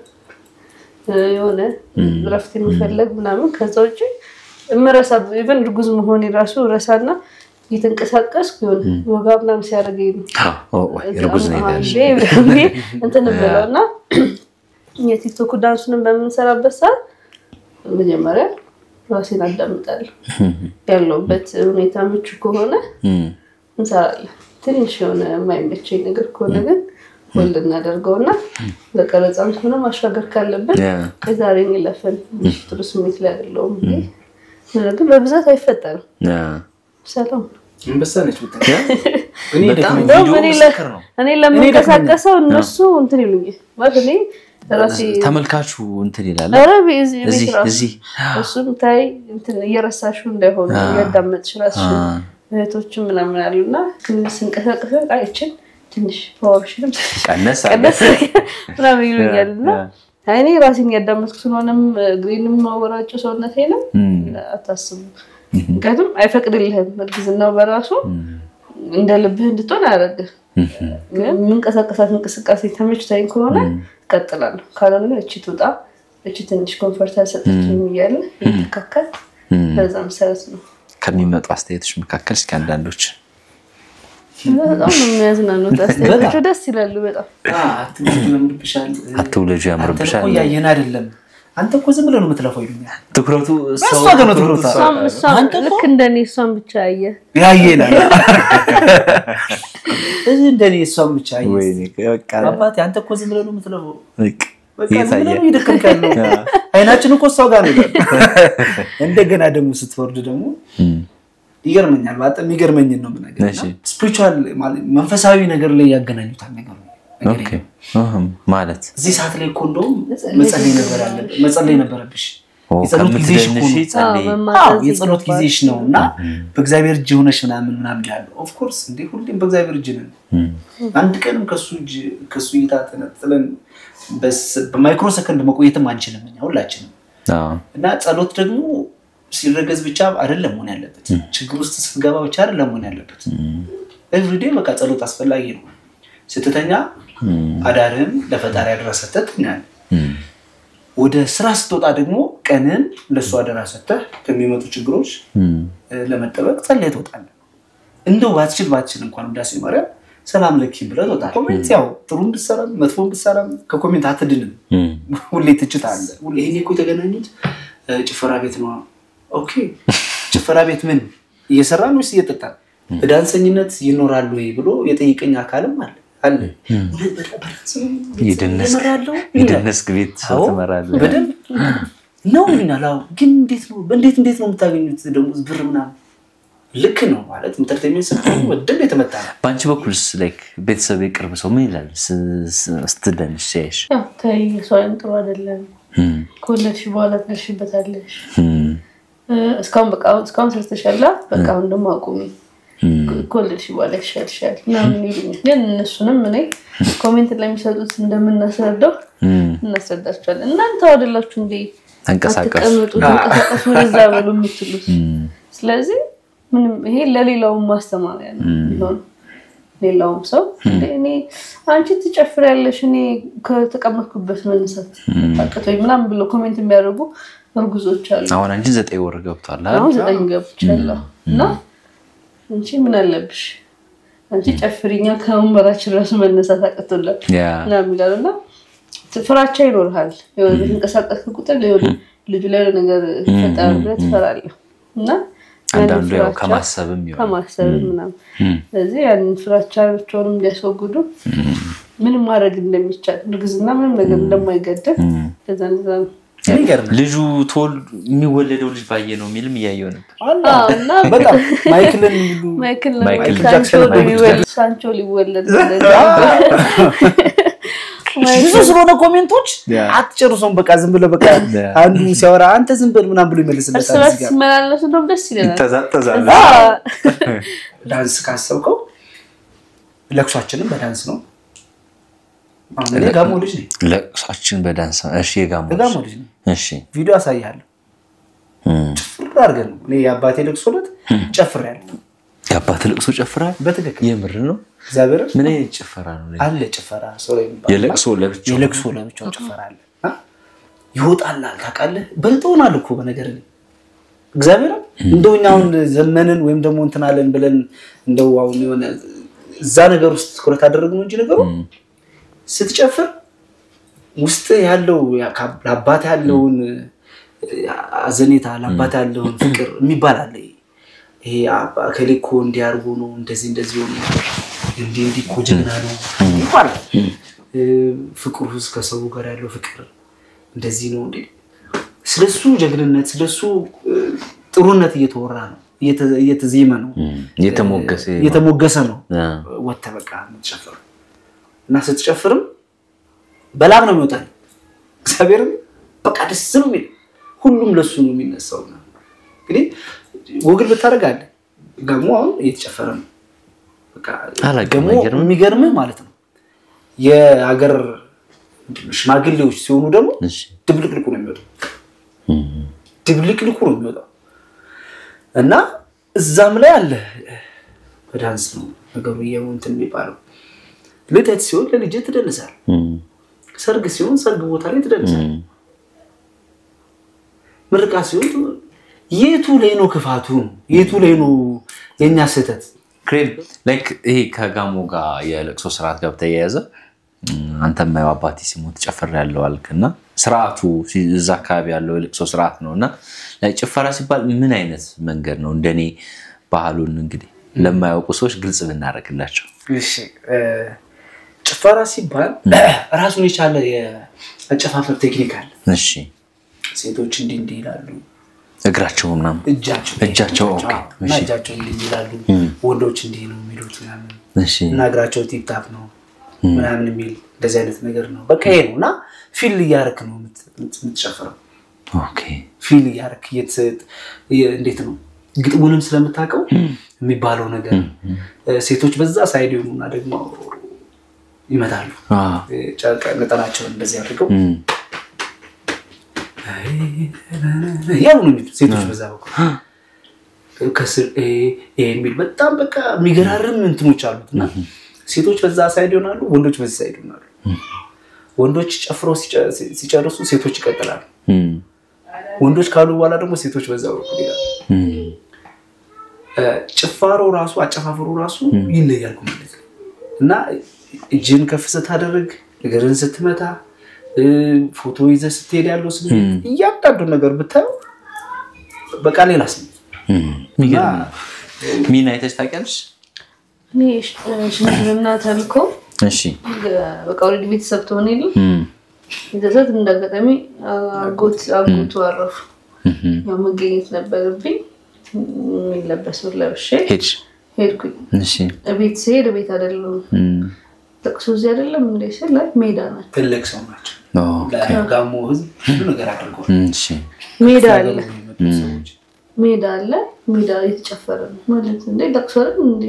የሆነ ረፍት የሚፈልግ ምናምን ከዛ ውጪ ምራሳ ኢቭን እርጉዝ መሆን ይራሱ ረሳና እየተንቀሳቀስኩ ይሆን ወጋብናም ሲያደርገኝ ነው እርጉዝ ነኝ እንትን ብለውና የቲክቶክ ዳንሱን በመንሰራበት ሰዓት መጀመሪያ ራሴን አዳምጣለሁ። ያለውበት ሁኔታ ምቹ ከሆነ እንሰራለን። ትንሽ የሆነ የማይመቸኝ ነገር ከሆነ ግን ወልድ እናደርገውና ለቀረጻም ሆነ ማሻገር ካለበት ከዛሬ ለፈን ጥሩ ስሜት ላይ አይደለም ግን በብዛት አይፈጠርም። ሰላም እንበሳነች ብታይ እኔ ለምንቀሳቀሰው እነሱ እንትን ይሉኝ ማለት እኔ ራሴ ተመልካቹ እንትን ይላል። አረብ እዚህ እሱን ታይ እንትን እየረሳሹ እንዳይሆን ያዳመጥሽ ራስሽ እህቶችም ምናምን አሉና ስንቀሳቀስ አይችን ትንሽ ፓወርሽንም ቀነሰ ምናምን ይሉኛልና እኔ ራሴን ያዳመጥኩ ስለሆነም ግሪንም ማወራጭ ሰውነቴ ነው አታስቡ። ምክንያቱም አይፈቅድልህም እርግዝናው በራሱ እንደ ልብህ እንድትሆን አያደርግም። ምንቀሳቀሳት እንቅስቃሴ ተመችታኝ ከሆነ እቀጥላለሁ። ካልሆነ ግን እቺ ትውጣ እቺ ትንሽ ኮምፎርት ያሰጠችኝ እያለ ይተካከል። ከዛ መሰረት ነው ከሚመጡ አስተያየቶች መካከል እስኪ አንዳንዶች በጣም የሚያዝናኑት አስተያየቶች ደስ ይላሉ በጣም። አትውለጂ ያምርብሻል ያየን አይደለም አንተ እኮ ዝም ብለህ ነው የምትለፈው ይሉኛል። ትኩረቱ ሰው ጋር ነው ትኩረቱ። አንተ ልክ እንደኔ እሷን ብቻ ያየናል እዚህ እንደኔ እሷን ብቻ ወይኔ በቃ አባቴ አንተ እኮ ዝም ብለህ ነው የምትለፈው። በቃ ይታያል ይደከምካለው አይናችን እኮ ሰው ጋር ነው። እንደገና ደግሞ ስትወርድ ደግሞ ይገርመኛል። በጣም የሚገርመኝ ነው ነገር ስፒሪቹዋል መንፈሳዊ ነገር ላይ ያገናኙታል ነገር ነው። ኦኬ ማለት እዚህ ሰዓት ላይ እኮ እንደውም መጸለይ ነበረብሽ። የጸሎት ጊዜሽ ነውና በእግዚአብሔር እጅ ሆነሽ ምናምን ያለው ኦፍ ኮርስ እንዴ ሁሌም በእግዚአብሔር እጅ ነን። አንድ ቀንም ከሱ እይታ ተነጥለን በማይክሮ ሰከንድ መቆየትም አንችልም እኛ ሁላችንም። እና ጸሎት ደግሞ ሲረገዝ ብቻ አይደለም ሆነ ያለበት፣ ችግር ውስጥ ስትገባ ብቻ አይደለም ሆነ ያለበት። ኤቭሪዴይ በቃ ጸሎት አስፈላጊ ነው ስትተኛ አዳርን ለፈጣሪ አደረሰተህ ትኛለህ ወደ ስራ ስትወጣ ደግሞ ቀንን ለሱ አደረሰተህ ከሚመጡ ችግሮች ለመጠበቅ ጸልየህ ትወጣለህ እንደው ባትችል እንኳን እንዳስ ማርያም ሰላም ለኪ ብለህ ትወጣለህ ኮሜንት ያው ጥሩም ብትሰራም መጥፎም ብትሰራም ከኮሜንት አትድንም ሁሌ ትችታለ ሁሌ ይሄ እኮ የተገናኙት ጭፈራ ቤት ነው ኦኬ ጭፈራ ቤት ምን እየሰራ ነው እየጠጣ በዳንሰኝነት ይኖራሉ ወይ ብሎ የጠይቀኝ አካልም አለ ይደነስ ግቤት ተመራለ በደም ነው ምናላው ግን እንዴት ነው የምታገኙት ደሞዝ ብር ምናምን ልክ ነው ማለት ኢንተርቴይንመንት ሰጥተው ወደም የተመታ ባንቺ በኩልስ ላይክ ቤተሰብ ይቅርብ ሰው ምን ይላል ስትደንሽሽ ታይ ሰውን ጥሩ አይደለም ኮሌጅ በኋላ ትልሽበታለሽ እስካሁን ሰርተሻላ በቃ አሁን ደግሞ አቁሚ ኮሌጅ በኋላ ይሻልሻል ምናምን ይሉኛል ግን እነሱንም እኔ ኮሜንት ላይ የሚሰጡት እንደምናስረዳው እናስረዳቸዋለን እናንተ አይደላችሁ እንዴ አንቀሳቀሱ ወደዛ በሉ የምትሉት ስለዚህ ምንም ይሄ ለሌላውም ማስተማሪያ ነው ቢሆን ሌላውም ሰው እኔ አንቺ ትጨፍሪያለሽ እኔ ከተቀመጥኩበት መነሳት አቀቶኝ ምናምን ብሎ ኮሜንት የሚያደርጉ እርጉዞች አሉ አሁን አንቺ 9 ወር ገብቷል አሁን 9 ገብቻለሁ እና አንቺ ምን አለብሽ አንቺ ጨፍሪኛ ከወንበራችን ራስ መነሳት አቀቶላል እና ሚላልና ፍራቻ ይኖርሃል የሆነ እንቀሳቀስ ቁጥር ልጅ ላይ ነገር ፈጣሪ ብረት ፈራለሁ እና አንዳንዱ ያው ከማሰብም ምናምን ስለዚህ ያን ፍራቻቸውን እንዲያስወግዱ ምንም ማድረግ እንደሚቻል ንግዝና ምንም ነገር እንደማይገደብ ተዛንዛ ልጁ ቶል የሚወለደው ልጅ ባየ ነው የሚልም ያየው ነበር እና በጣም ማይክል ሳንቾ ሊወለድ ብዙ ስለሆነ ኮሜንቶች አትጨርሱም በቃ ዝም ብለ በቃ አንዱ ሲያወራ አንተ ዝም ብለ ምናምን ብሎ ይመልስለታል እዚህ ጋር መላለስ እንደውም ደስ ይላል ተዛተዛለ ዳንስ ካሰብከው ለክሷችንም በዳንስ ነው አሁን ጋሞ ልጅ ነው ለክሷችን በዳንስ እሺ ጋሞ ልጅ ነው እሺ ቪዲዮ አሳያለሁ ጭፍር አድርገን ነው እኔ የአባቴ ለክሶለት ጨፍሬያለሁ የአባቴ ለክሶ ጨፍራል በትክክል የምር ነው እግዚአብሔር ምን ይጨፈራ ነው አለ ጭፈራ ሰው የለክሶ ለብቻው ጭፈራ አለ ይወጣላል ታውቃለህ በልጦናል እኮ በነገር እግዚአብሔር እንደውኛውን ዘመንን ወይም ደግሞ እንትናለን ብለን እንደው አሁን የሆነ እዛ ነገር ውስጥ ትኩረት አደረግነው እንጂ ነገሩ ስትጨፍር ውስጥ ያለው ለአባት ያለውን አዘኔታ ለአባት ያለውን ፍቅር የሚባል አለ ይሄ ከሊኮ እንዲያርጉ ነው እንደዚህ ሆኖ እንዲ ኮጅና ነው ይባላል ፍቅሩስ ከሰው ጋር ያለው ፍቅር እንደዚህ ነው እንዴ ስለሱ ጀግንነት ስለሱ ጥሩነት እየተወራ ነው እየተዜመ ነው እየተሞገሰ ነው ወተበቃ ምትጨፍር እና ስትጨፍርም በላብ ነው የሚወጣው እግዚአብሔር በቃ ደስ ነው የሚል ሁሉም ለሱ ነው የሚነሳው እንግዲህ ወግል ብታረጋለ ጋሞ አሁን እየተጨፈረ ነው በቃ አላገመ የሚገርም ማለት ነው የሀገር ሽማግሌዎች ሲሆኑ ደግሞ ድብልቅልቁ ነው የሚወጣው እና እዛም ላይ አለ በዳንስ ነው ነገሩ የሞንትን የሚባለው ልደት ሲሆን ለልጅ ትደንሳል ሰርግ ሲሆን ሰርግ ቦታ ላይ ትደንሳል ምርቃ ሲሆን የቱ ላይ ነው ክፋቱ የቱ ላይ ነው የኛ ስህተት ክሬም ላይክ ይሄ ከጋሞ ጋር የለቅሶ ስርዓት ጋር ተያያዘ አንተም አባቴ ሲሞት ጨፈር ያለው አልከና ስርዓቱ እዛ አካባቢ ያለው የለቅሶ ስርዓት ነውና ላይ ጭፈራ ሲባል ምን አይነት መንገድ ነው እንደኔ ባህሉን እንግዲህ ለማያውቁ ሰዎች ግልጽ ብናረግላቸው እሺ ጭፈራ ሲባል ራሱን የቻለ የአጨፋፈር ቴክኒክ አለ እሺ ሴቶች እንዲህ ይላሉ እግራቸው ምናምን እጃቸው ኦኬ እሺ እጃቸው እንዲህ ይላሉ ወንዶች እንዲህ ነው የሚሉት ምናምን እሺ እና እግራቸው ቲፕታፕ ነው ምናምን የሚል እንደዚህ አይነት ነገር ነው በቃ ይሄ ነውና ፊል ያርክ ነው የምትጨፍረው ኦኬ ፊል ያርክ እንዴት ነው ግጥሙንም ስለምታውቀው የሚባለው ነገር ሴቶች በዛ ሳይድ ይሆኑና ደግሞ ይመታሉ ጫቃ ነጠላቸው እንደዚህ አድርገው ያው ነው ሴቶች በዛ በኩል ከስር የሚል በጣም በቃ የሚገራርም እንትኖች አሉትና ሴቶች በዛ ሳይድ ይሆናሉ ወንዶች በዛ ሳይድ ይሆናሉ ወንዶች ጨፍረው ሲጨርሱ ሴቶች ይቀጥላሉ ወንዶች ካሉ በኋላ ደግሞ ሴቶች በዛው ይላሉ ጭፋሮ ራሱ አጨፋፈሩ ራሱ ይለያል ማለት ነው እና እጅን ከፍ ስታደርግ እግርን ስትመታ ፎቶ ይዘህ ስትሄድ ያለው ስሜት እያንዳንዱ ነገር ብታየው በቃ ሌላ ስሜት ሚና አይተሽ ታውቂያለሽ እኔ ሽንትና ተልኮ እሺ በቃ ወደ ቤተሰብ ተሆነኝ እንደዛት እንደገጠሚ አጎቱ አረፉ ያው መገኘት ነበርብኝ የሚለበሰው ለብሼ ሄድኩኝ እሺ ቤት ሲሄድ ቤት አይደለም ተቅሶ እዚህ አይደለም እንደ ሲል ሜዳ ነው ትልቅ ሰው ናቸው ለጋሞ ህዝብ ሁሉ ነገር አድርገው እሺ ሜዳ አለ ሜዳ እየተጨፈረ ነው ማለት እንደ ተቅሶ አይደል እንዴ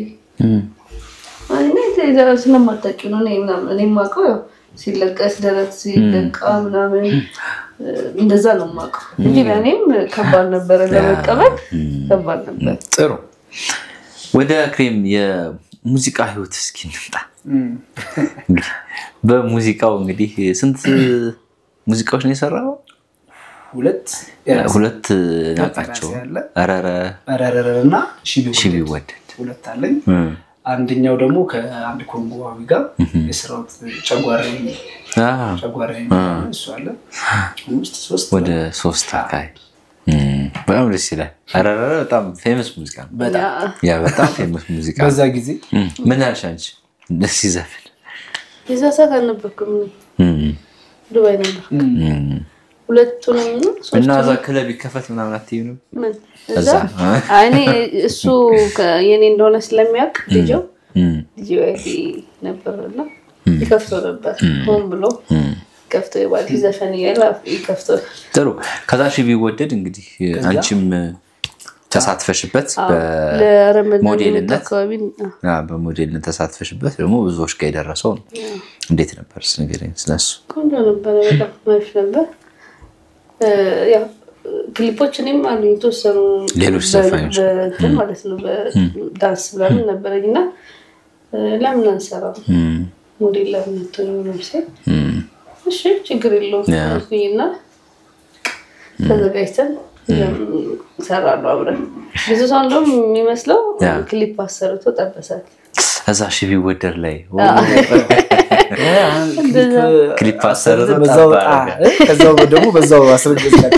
እኔ ተይዘው ስለማታውቂ ነው እኔ ማውቀው ሲለቀስ ደረት ሲለቃ ምናምን እንደዛ ነው ማውቀው እንጂ ለኔም ከባድ ነበር ለመቀበል ከባድ ነበር ጥሩ ወደ ክሬም የሙዚቃ ህይወት እስኪ እንምጣ በሙዚቃው እንግዲህ ስንት ሙዚቃዎች ነው የሰራው ሁለት ናቸው አራራራና ሺቢ ወደድ ሁለት አለኝ አንደኛው ደግሞ ከአንድ ኮንጎዋዊ ጋር የሰራው ጨጓራዬ እሱ አለ ወደ 3 አካይ በጣም ደስ ይላል አራራራ በጣም ፌመስ ሙዚቃ ያ በጣም ፌመስ ሙዚቃ በዛ ጊዜ ምን አልሽ አንቺ ደስ ይዘፍን የዛ ሰዓት አልነበርኩም ዱባይ ነበር ሁለቱንም እና እዛ ክለብ ይከፈት ምናምን አትይው ነው እዛ እኔ እሱ የኔ እንደሆነ ስለሚያውቅ ልጅው ነበርና ይከፍተው ነበር ሆን ብሎ ከፍተው ይባል ዘፈን ይከፍተው ጥሩ ከዛ ሺቢ ወደድ እንግዲህ አንቺም ተሳትፈሽበት በሞዴልነት ተሳትፈሽበት ደግሞ ብዙዎች ጋር የደረሰው እንዴት ነበር ንገረኝ ስለሱ ቆንጆ ነበር በጣም ማይፍ ነበር ያ ክሊፖች እኔም አሉ የተወሰኑ ሌሎች ዘፋኞች ማለት ነው በዳንስ ምናምን ነበረኝና ለምን አንሰራው ሞዴል ለምን ነው እሺ ችግር የለውም እና ተዘጋጅተን ሰራሉ አብረን ብዙ ሰው እንደውም የሚመስለው ክሊፕ አሰርቶ ጠበሳል እዛ ሺቢ ወደር ላይ ክሊፕ አሰርቶ ከዛው ደግሞ በዛው አስረግዝካት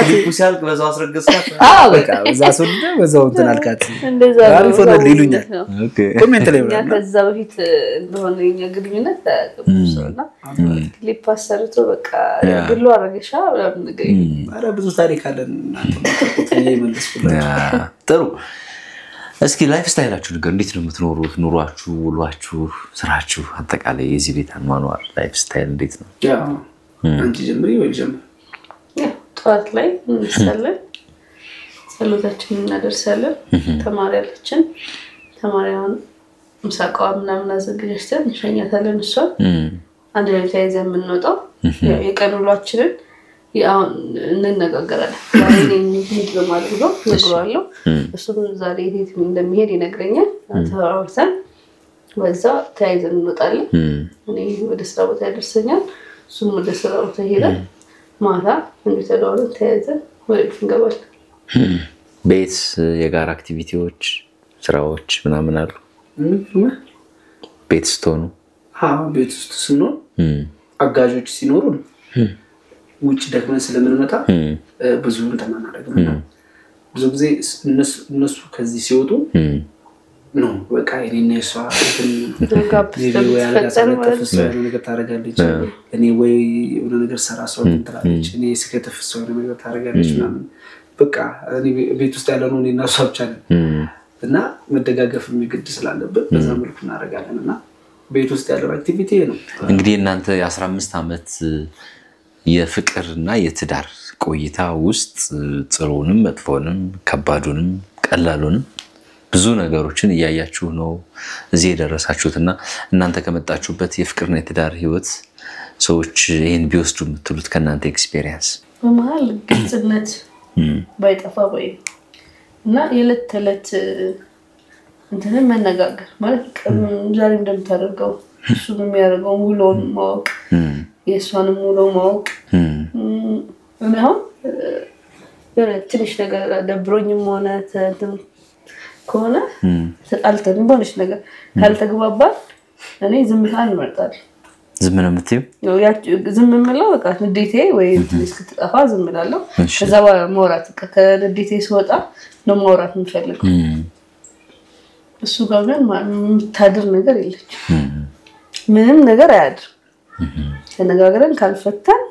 ክሊፑ ሲያልቅ በዛው አስረግዝካት በቃ በዛ ሰውደ በዛው እንትን አልካት እንደዛ አሪፍ ሆነ ይሉኛል ኮሜንት ላይ ማለት ከዛ በፊት እንደሆነ የኛ ግንኙነት ተቀበሉና ክሊፕ አሰርቶ በቃ ብሎ አረጋሻ ነገር አረ ብዙ ታሪክ አለን ጥሩ እስኪ ላይፍ ስታይላችሁ ነገር እንዴት ነው የምትኖሩት ኑሯችሁ ውሏችሁ ስራችሁ አጠቃላይ የዚህ ቤት አኗኗር ላይፍ ስታይል እንዴት ነው ያ አንቺ ጀምሪ ወይ ጀምሪ ያ ጠዋት ላይ እንሰለን ጸሎታችንን እናደርሳለን ተማሪያችን ተማሪያን ምሳቃዋ ምናምን አዘጋጅተን እንሸኛታለን እሷ አንድ ላይ ተያይዘን የምንወጣው የቀን ውሏችንን ያው እንነጋገራለን ዛሬ እንዴት በማድረግ ነግሯለሁ እሱም ዛሬ እንዴት እንደሚሄድ ይነግረኛል አታውሳን ወዛ ተያይዘን እንወጣለን እኔ ወደ ስራ ቦታ ያደርሰኛል እሱም ወደ ስራ ቦታ ይሄዳል ማታ እንድትደውል ተያይዘን ወደ እንገባለን ቤት የጋራ አክቲቪቲዎች ስራዎች ምናምን አሉ ቤት ስትሆኑ ቤት ውስጥ ስንሆን አጋዦች ሲኖሩ ውጭ ደግመን ስለምንመጣ ብዙ እንተናናደርግና ብዙ ጊዜ እነሱ ከዚህ ሲወጡ ነው በቃ እኔና እሷ ወይ አልጋታፈሰው ነገር ታረጋለች እኔ ወይ የሆነ ነገር ሰራሰው እንትላለች እኔ ስከተፈሰው ነገር ታረጋለች ምናምን በቃ እኔ ቤት ውስጥ ያለነው እኔና እሷ ብቻ ነን እና መደጋገፍ የሚግድ ስላለበት በዛ መልኩ እናረጋለንና ቤት ውስጥ ያለው አክቲቪቲ ነው እንግዲህ እናንተ የ15 አመት የፍቅርና የትዳር ቆይታ ውስጥ ጥሩንም መጥፎንም ከባዱንም ቀላሉንም ብዙ ነገሮችን ያያችሁ ነው እዚህ የደረሳችሁትና እናንተ ከመጣችሁበት የፍቅርና የትዳር ህይወት ሰዎች ይሄን ቢወስዱ የምትሉት ከናንተ ኤክስፒሪየንስ በመሃል ግልጽነት ባይጠፋ ወይ እና የዕለት ተዕለት እንትንን መነጋገር ማለት ዛሬ እንደምታደርገው እሱ የሚያደርገው ውሎውን ማወቅ የእሷንም ውሎ ማወቅ ነው ትንሽ ነገር ደብሮኝም ሆነ ከሆነ ተጣልተን በሆነች ነገር ካልተግባባን እኔ ዝምታን እመርጣለሁ ዝም ነው የምትይው ዝም የምለው በቃ ንዴቴ ወይ እስክትጠፋ ዝም እላለሁ ከዛ ማውራት ከንዴቴ ስወጣ ነው ማውራት የምፈልገው እሱ ጋር ግን የምታድር ነገር የለች ምንም ነገር አያድር ተነጋግረን ካልፈታን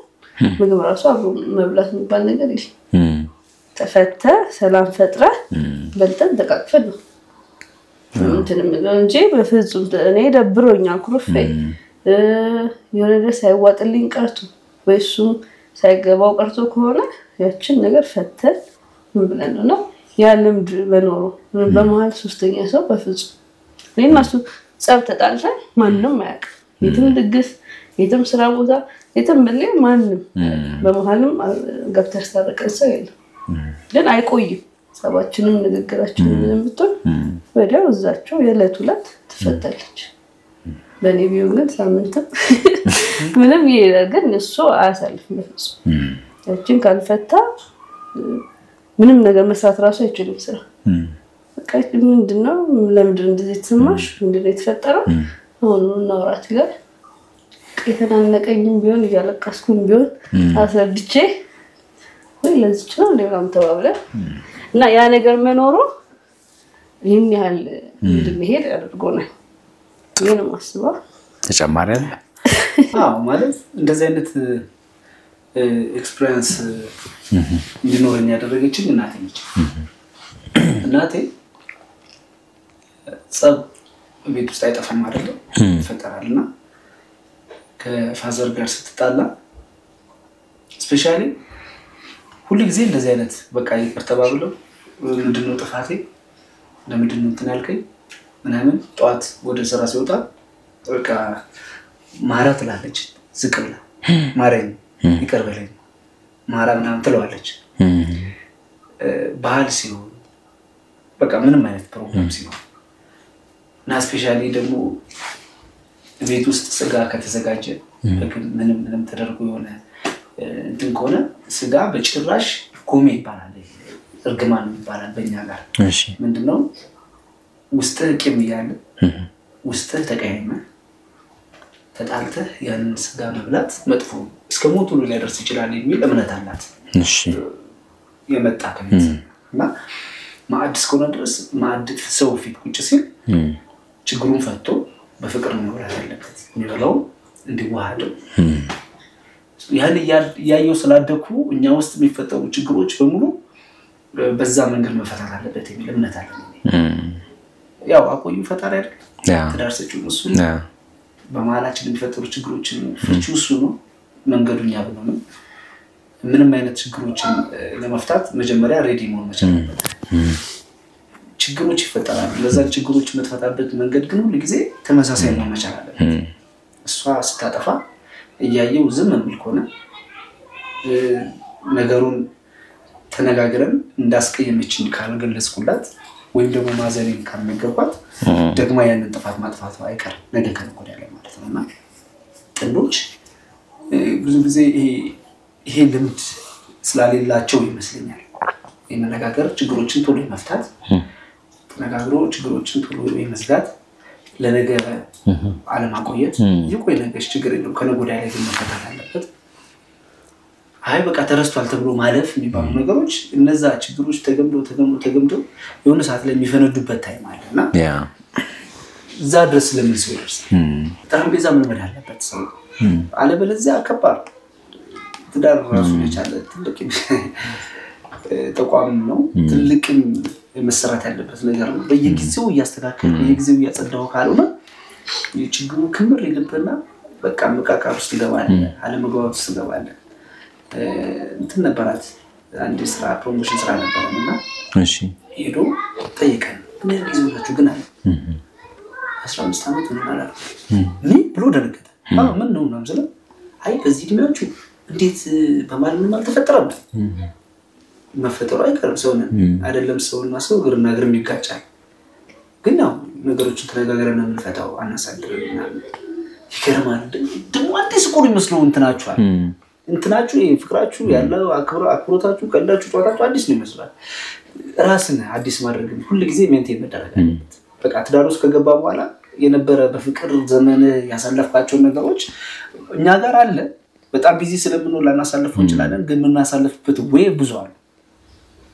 ምግብ ራሱ አብሮ መብላት የሚባል ነገር የለም ተፈተ ሰላም ፈጥረ በልተን ተቃቅፈን ነው እንትንም እንጂ በፍጹም እኔ ደብሮኛ ኩርፌ የሆነ ነገር ሳይዋጥልኝ ቀርቶ ወይ እሱም ሳይገባው ቀርቶ ከሆነ ያችን ነገር ፈተን ምን ብለን ነው ያ ልምድ በኖሩ በመሃል ሶስተኛ ሰው በፍጹም እኔና እሱ ጸብ ተጣልተን ማንንም አያውቅም የትም ድግስ የትም ስራ ቦታ የትም በላይ ማንንም በመሃልም ገብተር ታረቀን ሰው የለም ግን አይቆይም ጸባችንም ንግግራችንም ምንም ብትሆን ወዲያው እዛቸው የዕለት ሁለት ትፈታለች በኔ ቢሆን ግን ሳምንት ምንም ይሄዳል ግን እሱ አያሳልፍም ያችን ካልፈታ ምንም ነገር መስራት ራሱ አይችልም ስራ በቃ ምንድነው ለምንድን እንደዚህ ተሰማሽ ምንድነው የተፈጠረው አሁን እናውራት ይላል የተናነቀኝም ቢሆን እያለቀስኩም ቢሆን አስረድቼ ወይ ለዚህ ነው ለምን ተባብለ እና ያ ነገር መኖሩ ይሄን ያህል እንድንሄድ ያደርጎናል ይሄን ማስባ ተጨማሪ አለ ማለት እንደዚህ አይነት ኤክስፒሪየንስ እንዲኖረኝ ያደረገችኝ እናቴ ነች እናቴ ጸብ ቤት ውስጥ አይጠፋም አይደል ይፈጠራልና ከፋዘር ጋር ስትጣላ ስፔሻሊ ሁሉ ጊዜ እንደዚህ አይነት በቃ ይቅርታ ባብለው ምንድነው ጥፋቴ ለምንድነው እንትን ያልከኝ ምናምን ጧት ወደ ስራ ሲወጣ በቃ ማራ ትላለች ዝቅ ብላ ማረኝ ይቅር በለኝ ማራ ምናምን ትለዋለች ባህል ሲሆን በቃ ምንም አይነት ፕሮግራም ሲሆን እና ስፔሻሊ ደግሞ ቤት ውስጥ ስጋ ከተዘጋጀ ምንም ተደርጎ የሆነ እንትን ከሆነ ስጋ በጭራሽ ኮሜ ይባላል እርግማን ይባላል በእኛ ጋር እሺ ምንድነው ውስጥ ቂም ይያል ውስጥ ተቀየመ ተጣልተህ ያንን ስጋ መብላት መጥፎ እስከ ሞት ሁሉ ሊያደርስ ይችላል የሚል እምነት አላት እሺ የመጣ ከመት እና ማዕድ እስከሆነ ድረስ ማዕድ ሰው ፊት ቁጭ ሲል ችግሩን ፈቶ በፍቅር ነው መብላት ያለበት የሚበላው እንዲዋሃደው ያን ያየው ስላደኩ እኛ ውስጥ የሚፈጠሩ ችግሮች በሙሉ በዛ መንገድ መፈታት አለበት የሚል እምነት አለኝ ያው አቆዩ ፈጣሪ አይደል ተዳርሰችው እሱ በማላችን የሚፈጠሩ ችግሮችን ፍቺው እሱ ነው መንገዱኛ ብለንም ምንም አይነት ችግሮችን ለመፍታት መጀመሪያ ሬዲ መሆን መቻል አለበት ችግሮች ይፈጠራሉ ለዛ ችግሮች መፈታበት መንገድ ግን ሁሉ ጊዜ ተመሳሳይ ነው መቻል አለበት እሷ ስታጠፋ እያየው ዝም የሚል ከሆነ ነገሩን ተነጋግረን እንዳስቀየመችን ካልገለጽኩላት ወይም ደግሞ ማዘኔን ካልነገርኳት ደግሞ ያንን ጥፋት ማጥፋት አይቀር ነገ ከነገ ያለ ማለት ነውና ጥንዶች ብዙ ጊዜ ይሄ ልምድ ስላሌላቸው ይመስለኛል የመነጋገር ችግሮችን ቶሎ መፍታት ተነጋግሮ ችግሮችን ቶሎ የመዝጋት ለነገ አለማቆየት ይቆይ ነገሽ ችግር የለው ከነገ ወዲያ ላይ መፈታት አለበት አይ በቃ ተረስቷል ተብሎ ማለፍ የሚባሉ ነገሮች እነዛ ችግሮች ተገምዶ የሆነ ሰዓት ላይ የሚፈነዱበት ታይም አለና ያ እዛ ድረስ ለምን ሰው ይደርስ ጠረጴዛ ምን መዳል አለበት ሰው አለበለዚያ ከባድ ትዳር ራሱ ይቻለ ትልቅ ተቋም ነው ትልቅ መሰራት ያለበት ነገር ነው በየጊዜው ያስተካከለ በየጊዜው ያጸዳው ካልሆነ የችግሩ ክምር ይልብና በቃ መቃቃር ውስጥ ይገባል አለመግባባት ውስጥ ይገባል እንትን ነበራት አንድ ስራ ፕሮሞሽን ስራ ነበርና እሺ ሄዶ ጠይቀን ምን ጊዜዎቹ ግን አለ 15 አመት ምን አላለ ምን ብሎ ደረገተ ምን ነው ማለት አይ በዚህ ድሜዎቹ እንዴት በማለት ምን ተፈጠረው መፈጠሩ አይቀርም ሰው ነን አይደለም ሰውና ሰው ግርና ግርም ይጋጫል ግን ያው ነገሮችን ተነጋግረን እንፈታው አናሳድርና ይከረማል ደግሞ አዲስ ቆሪ መስሎ እንትናችሁ ፍቅራችሁ ያለው አክብሮታችሁ ቀላችሁ ጨዋታችሁ አዲስ ነው ይመስላል ራስን አዲስ ማድረግ ሁሉ ጊዜ ሜንቴን መደረግ አለበት በቃ ትዳር ውስጥ ከገባ በኋላ የነበረ በፍቅር ዘመን ያሳለፍካቸው ነገሮች እኛ ጋር አለ በጣም ቢዚ ስለምንሆን ላናሳልፈው እንችላለን ግን ምናሳልፍበት ወይ ብዙ አለ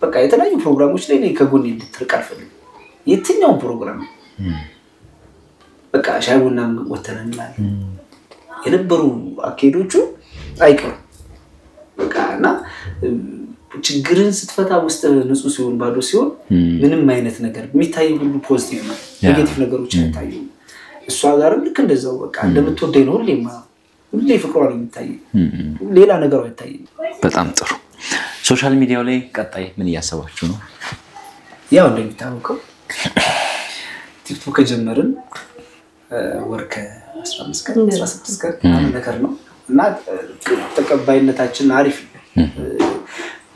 በቃ የተለያዩ ፕሮግራሞች ላይ ነው ከጎን እንድትርቅ አልፈልግም የትኛው ፕሮግራም በቃ ሻይውና ወተነናል የነበሩ አኬዶቹ አይቀር በቃና ችግርን ስትፈታ ውስጥ ንጹህ ሲሆን ባዶ ሲሆን ምንም አይነት ነገር የሚታይ ሁሉ ፖዚቲቭ ነው ኔጌቲቭ ነገሮች አይታዩ እሷ ጋር ልክ እንደዛው በቃ እንደምትወደኝ ነው ሁሌ ፍቅሯ ነው የሚታይ ሌላ ነገር አይታይ በጣም ጥሩ ሶሻል ሚዲያው ላይ ቀጣይ ምን ያሰባችሁ ነው ያው እንደሚታወቀው ቲክቶክ ጀመርን ወርከ 15 ቀን 16 ቀን ነገር ነው እና ተቀባይነታችን አሪፍ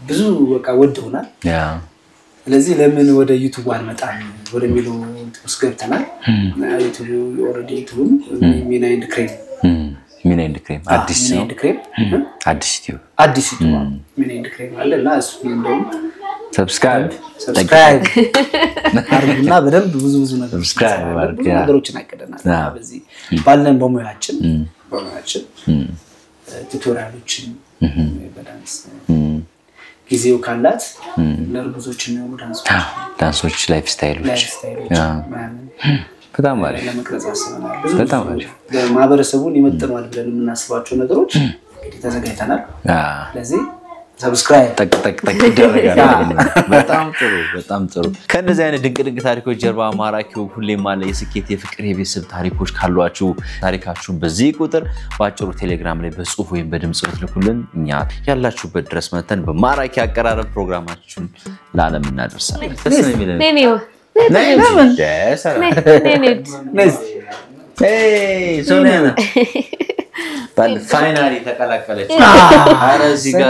ብዙ በቃ ወደውናል ያ ስለዚህ ለምን ወደ ዩቲዩብ አልመጣም ወደሚለው ውስጥ ገብተናል ዩቲዩብ ኦሬዲ ዩቲዩብ ሚና ኤንድ ክሬም አዲስ ዩቲዩብ ሚና ኤንድ ክሬም አለና እሱ እንደው ሰብስክራይብ አርጉና በደንብ ብዙ ነገሮችን አቀደናል በዚህ ባለን በሙያችን ቱቶሪያሎችን በዳንስ ጊዜው ካላት ለርጉዞች ነው ዳንሶች ላይፍ ስታይሎች በጣም አሪፍ ለመቅረጽ አስበናል በጣም አሪፍ ለማህበረሰቡን ይመጥናል ብለን የምናስባቸው ነገሮች እንግዲህ ተዘጋጅተናል ስለዚህ ሰብስክራይብ ጠቅ ይደረጋል በጣም ጥሩ ከነዚህ አይነት ድንቅ ታሪኮች ጀርባ ማራኪው ሁሌም አለ የስኬት የፍቅር የቤተሰብ ታሪኮች ካሏችሁ ታሪካችሁን በዚህ ቁጥር ባጭሩ ቴሌግራም ላይ በጽሁፍ ወይም በድምጽ ልኩልን እኛ ያላችሁበት ድረስ መተን በማራኪ አቀራረብ ፕሮግራማችሁን ለዓለም እናደርሳለን ሶኒያ finally ተቀላቀለች አረዚ ጋር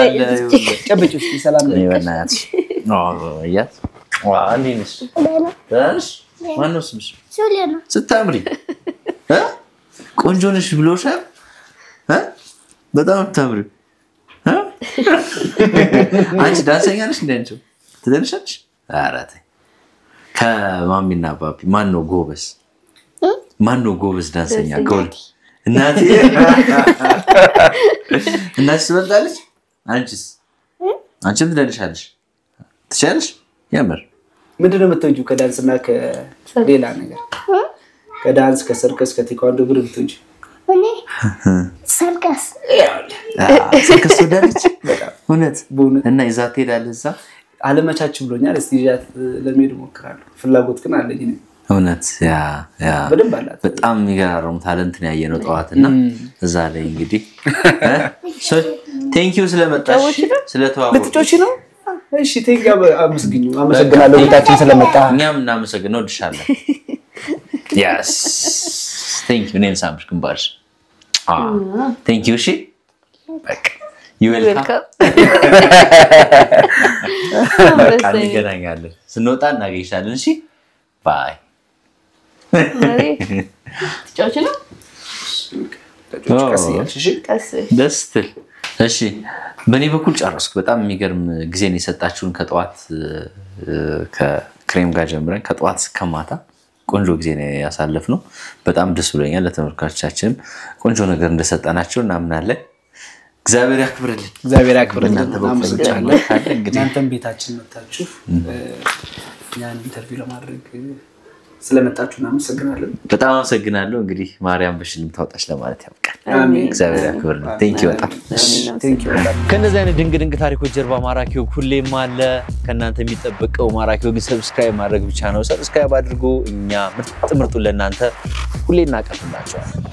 ጨብጭ እስቲ ሰላም ነው ይወናት ያት አንዲንስ ዳንስ ማነው ስምሽ ሶሊያና ስታምሪ ቆንጆ ነሽ ብሎሻል በጣም ታምሪ አንቺ ዳንሰኛ ነሽ እንዴ ትደንሻለሽ አራቴ ከማሚና ባቢ ማነው ጎበዝ ዳንሰኛ ጎል እናቴ ትበልጣለች አንቺም ትደንሻለሽ ትችያለሽ ያምር ምንድነው የምትወጂው ከዳንስና ከሌላ ነገር ከዳንስ ከሰርከስ ከቴኳንዶ ብር የምትወጂው እኔ ሰርከስ ወዳለች እውነት እና ይዛት ሄዳለች እዛ አለመቻች ብሎኛል እስቲ ይዛት ለመሄድ ሞክራለሁ ፍላጎት ግን አለኝ ነው እውነት ያ በጣም የሚገራረሙ ታለንት ነው ያየነው ጠዋትና እዛ ላይ እንግዲህ ቴንክ ዩ ስለመጣሽ ስለተዋወቁ ልትጮቺ ነው እሺ ቴንክ ዩ አመሰግናለሁ ቤታችን ስለመጣ እኛም እናመሰግናለን ወድሻለሁ yes thank you ነን ሳምሽ ግንባርሽ thank you እሺ በቃ you welcome በቃ እንገናኛለን ስንወጣ እናገኝሻለን እሺ ባይ ትጫወቺ ነው ደስትል እሺ በኔ በኩል ጨረስኩ በጣም የሚገርም ጊዜ ነው የሰጣችሁን ከጠዋት ከክሬም ጋር ጀምረን ከጠዋት ከማታ ቆንጆ ጊዜ ነው ያሳለፍነው በጣም ደስ ብሎኛል ለተመልካቾቻችን ቆንጆ ነገር እንደሰጣናችሁ እናምናለን እግዚአብሔር ያክብርልን እናንተም ቤታችን መጣችሁ ያን ኢንተርቪው ለማድረግ ስለመጣችሁ እናመሰግናለን በጣም አመሰግናለሁ እንግዲህ ማርያም በሽልም ታውጣሽ ለማለት ያብቃል አሜን እግዚአብሔር ያክብርልን ቴንክ ዩ በጣም ከነዚህ አይነት ድንቅ ታሪኮች ጀርባ ማራኪው ሁሌም አለ ከናንተ የሚጠበቀው ማራኪው ግን ሰብስክራይብ ማድረግ ብቻ ነው ሰብስክራይብ አድርጉ እኛ ምርጡን ለናንተ ሁሌ እናቀርብላችኋለን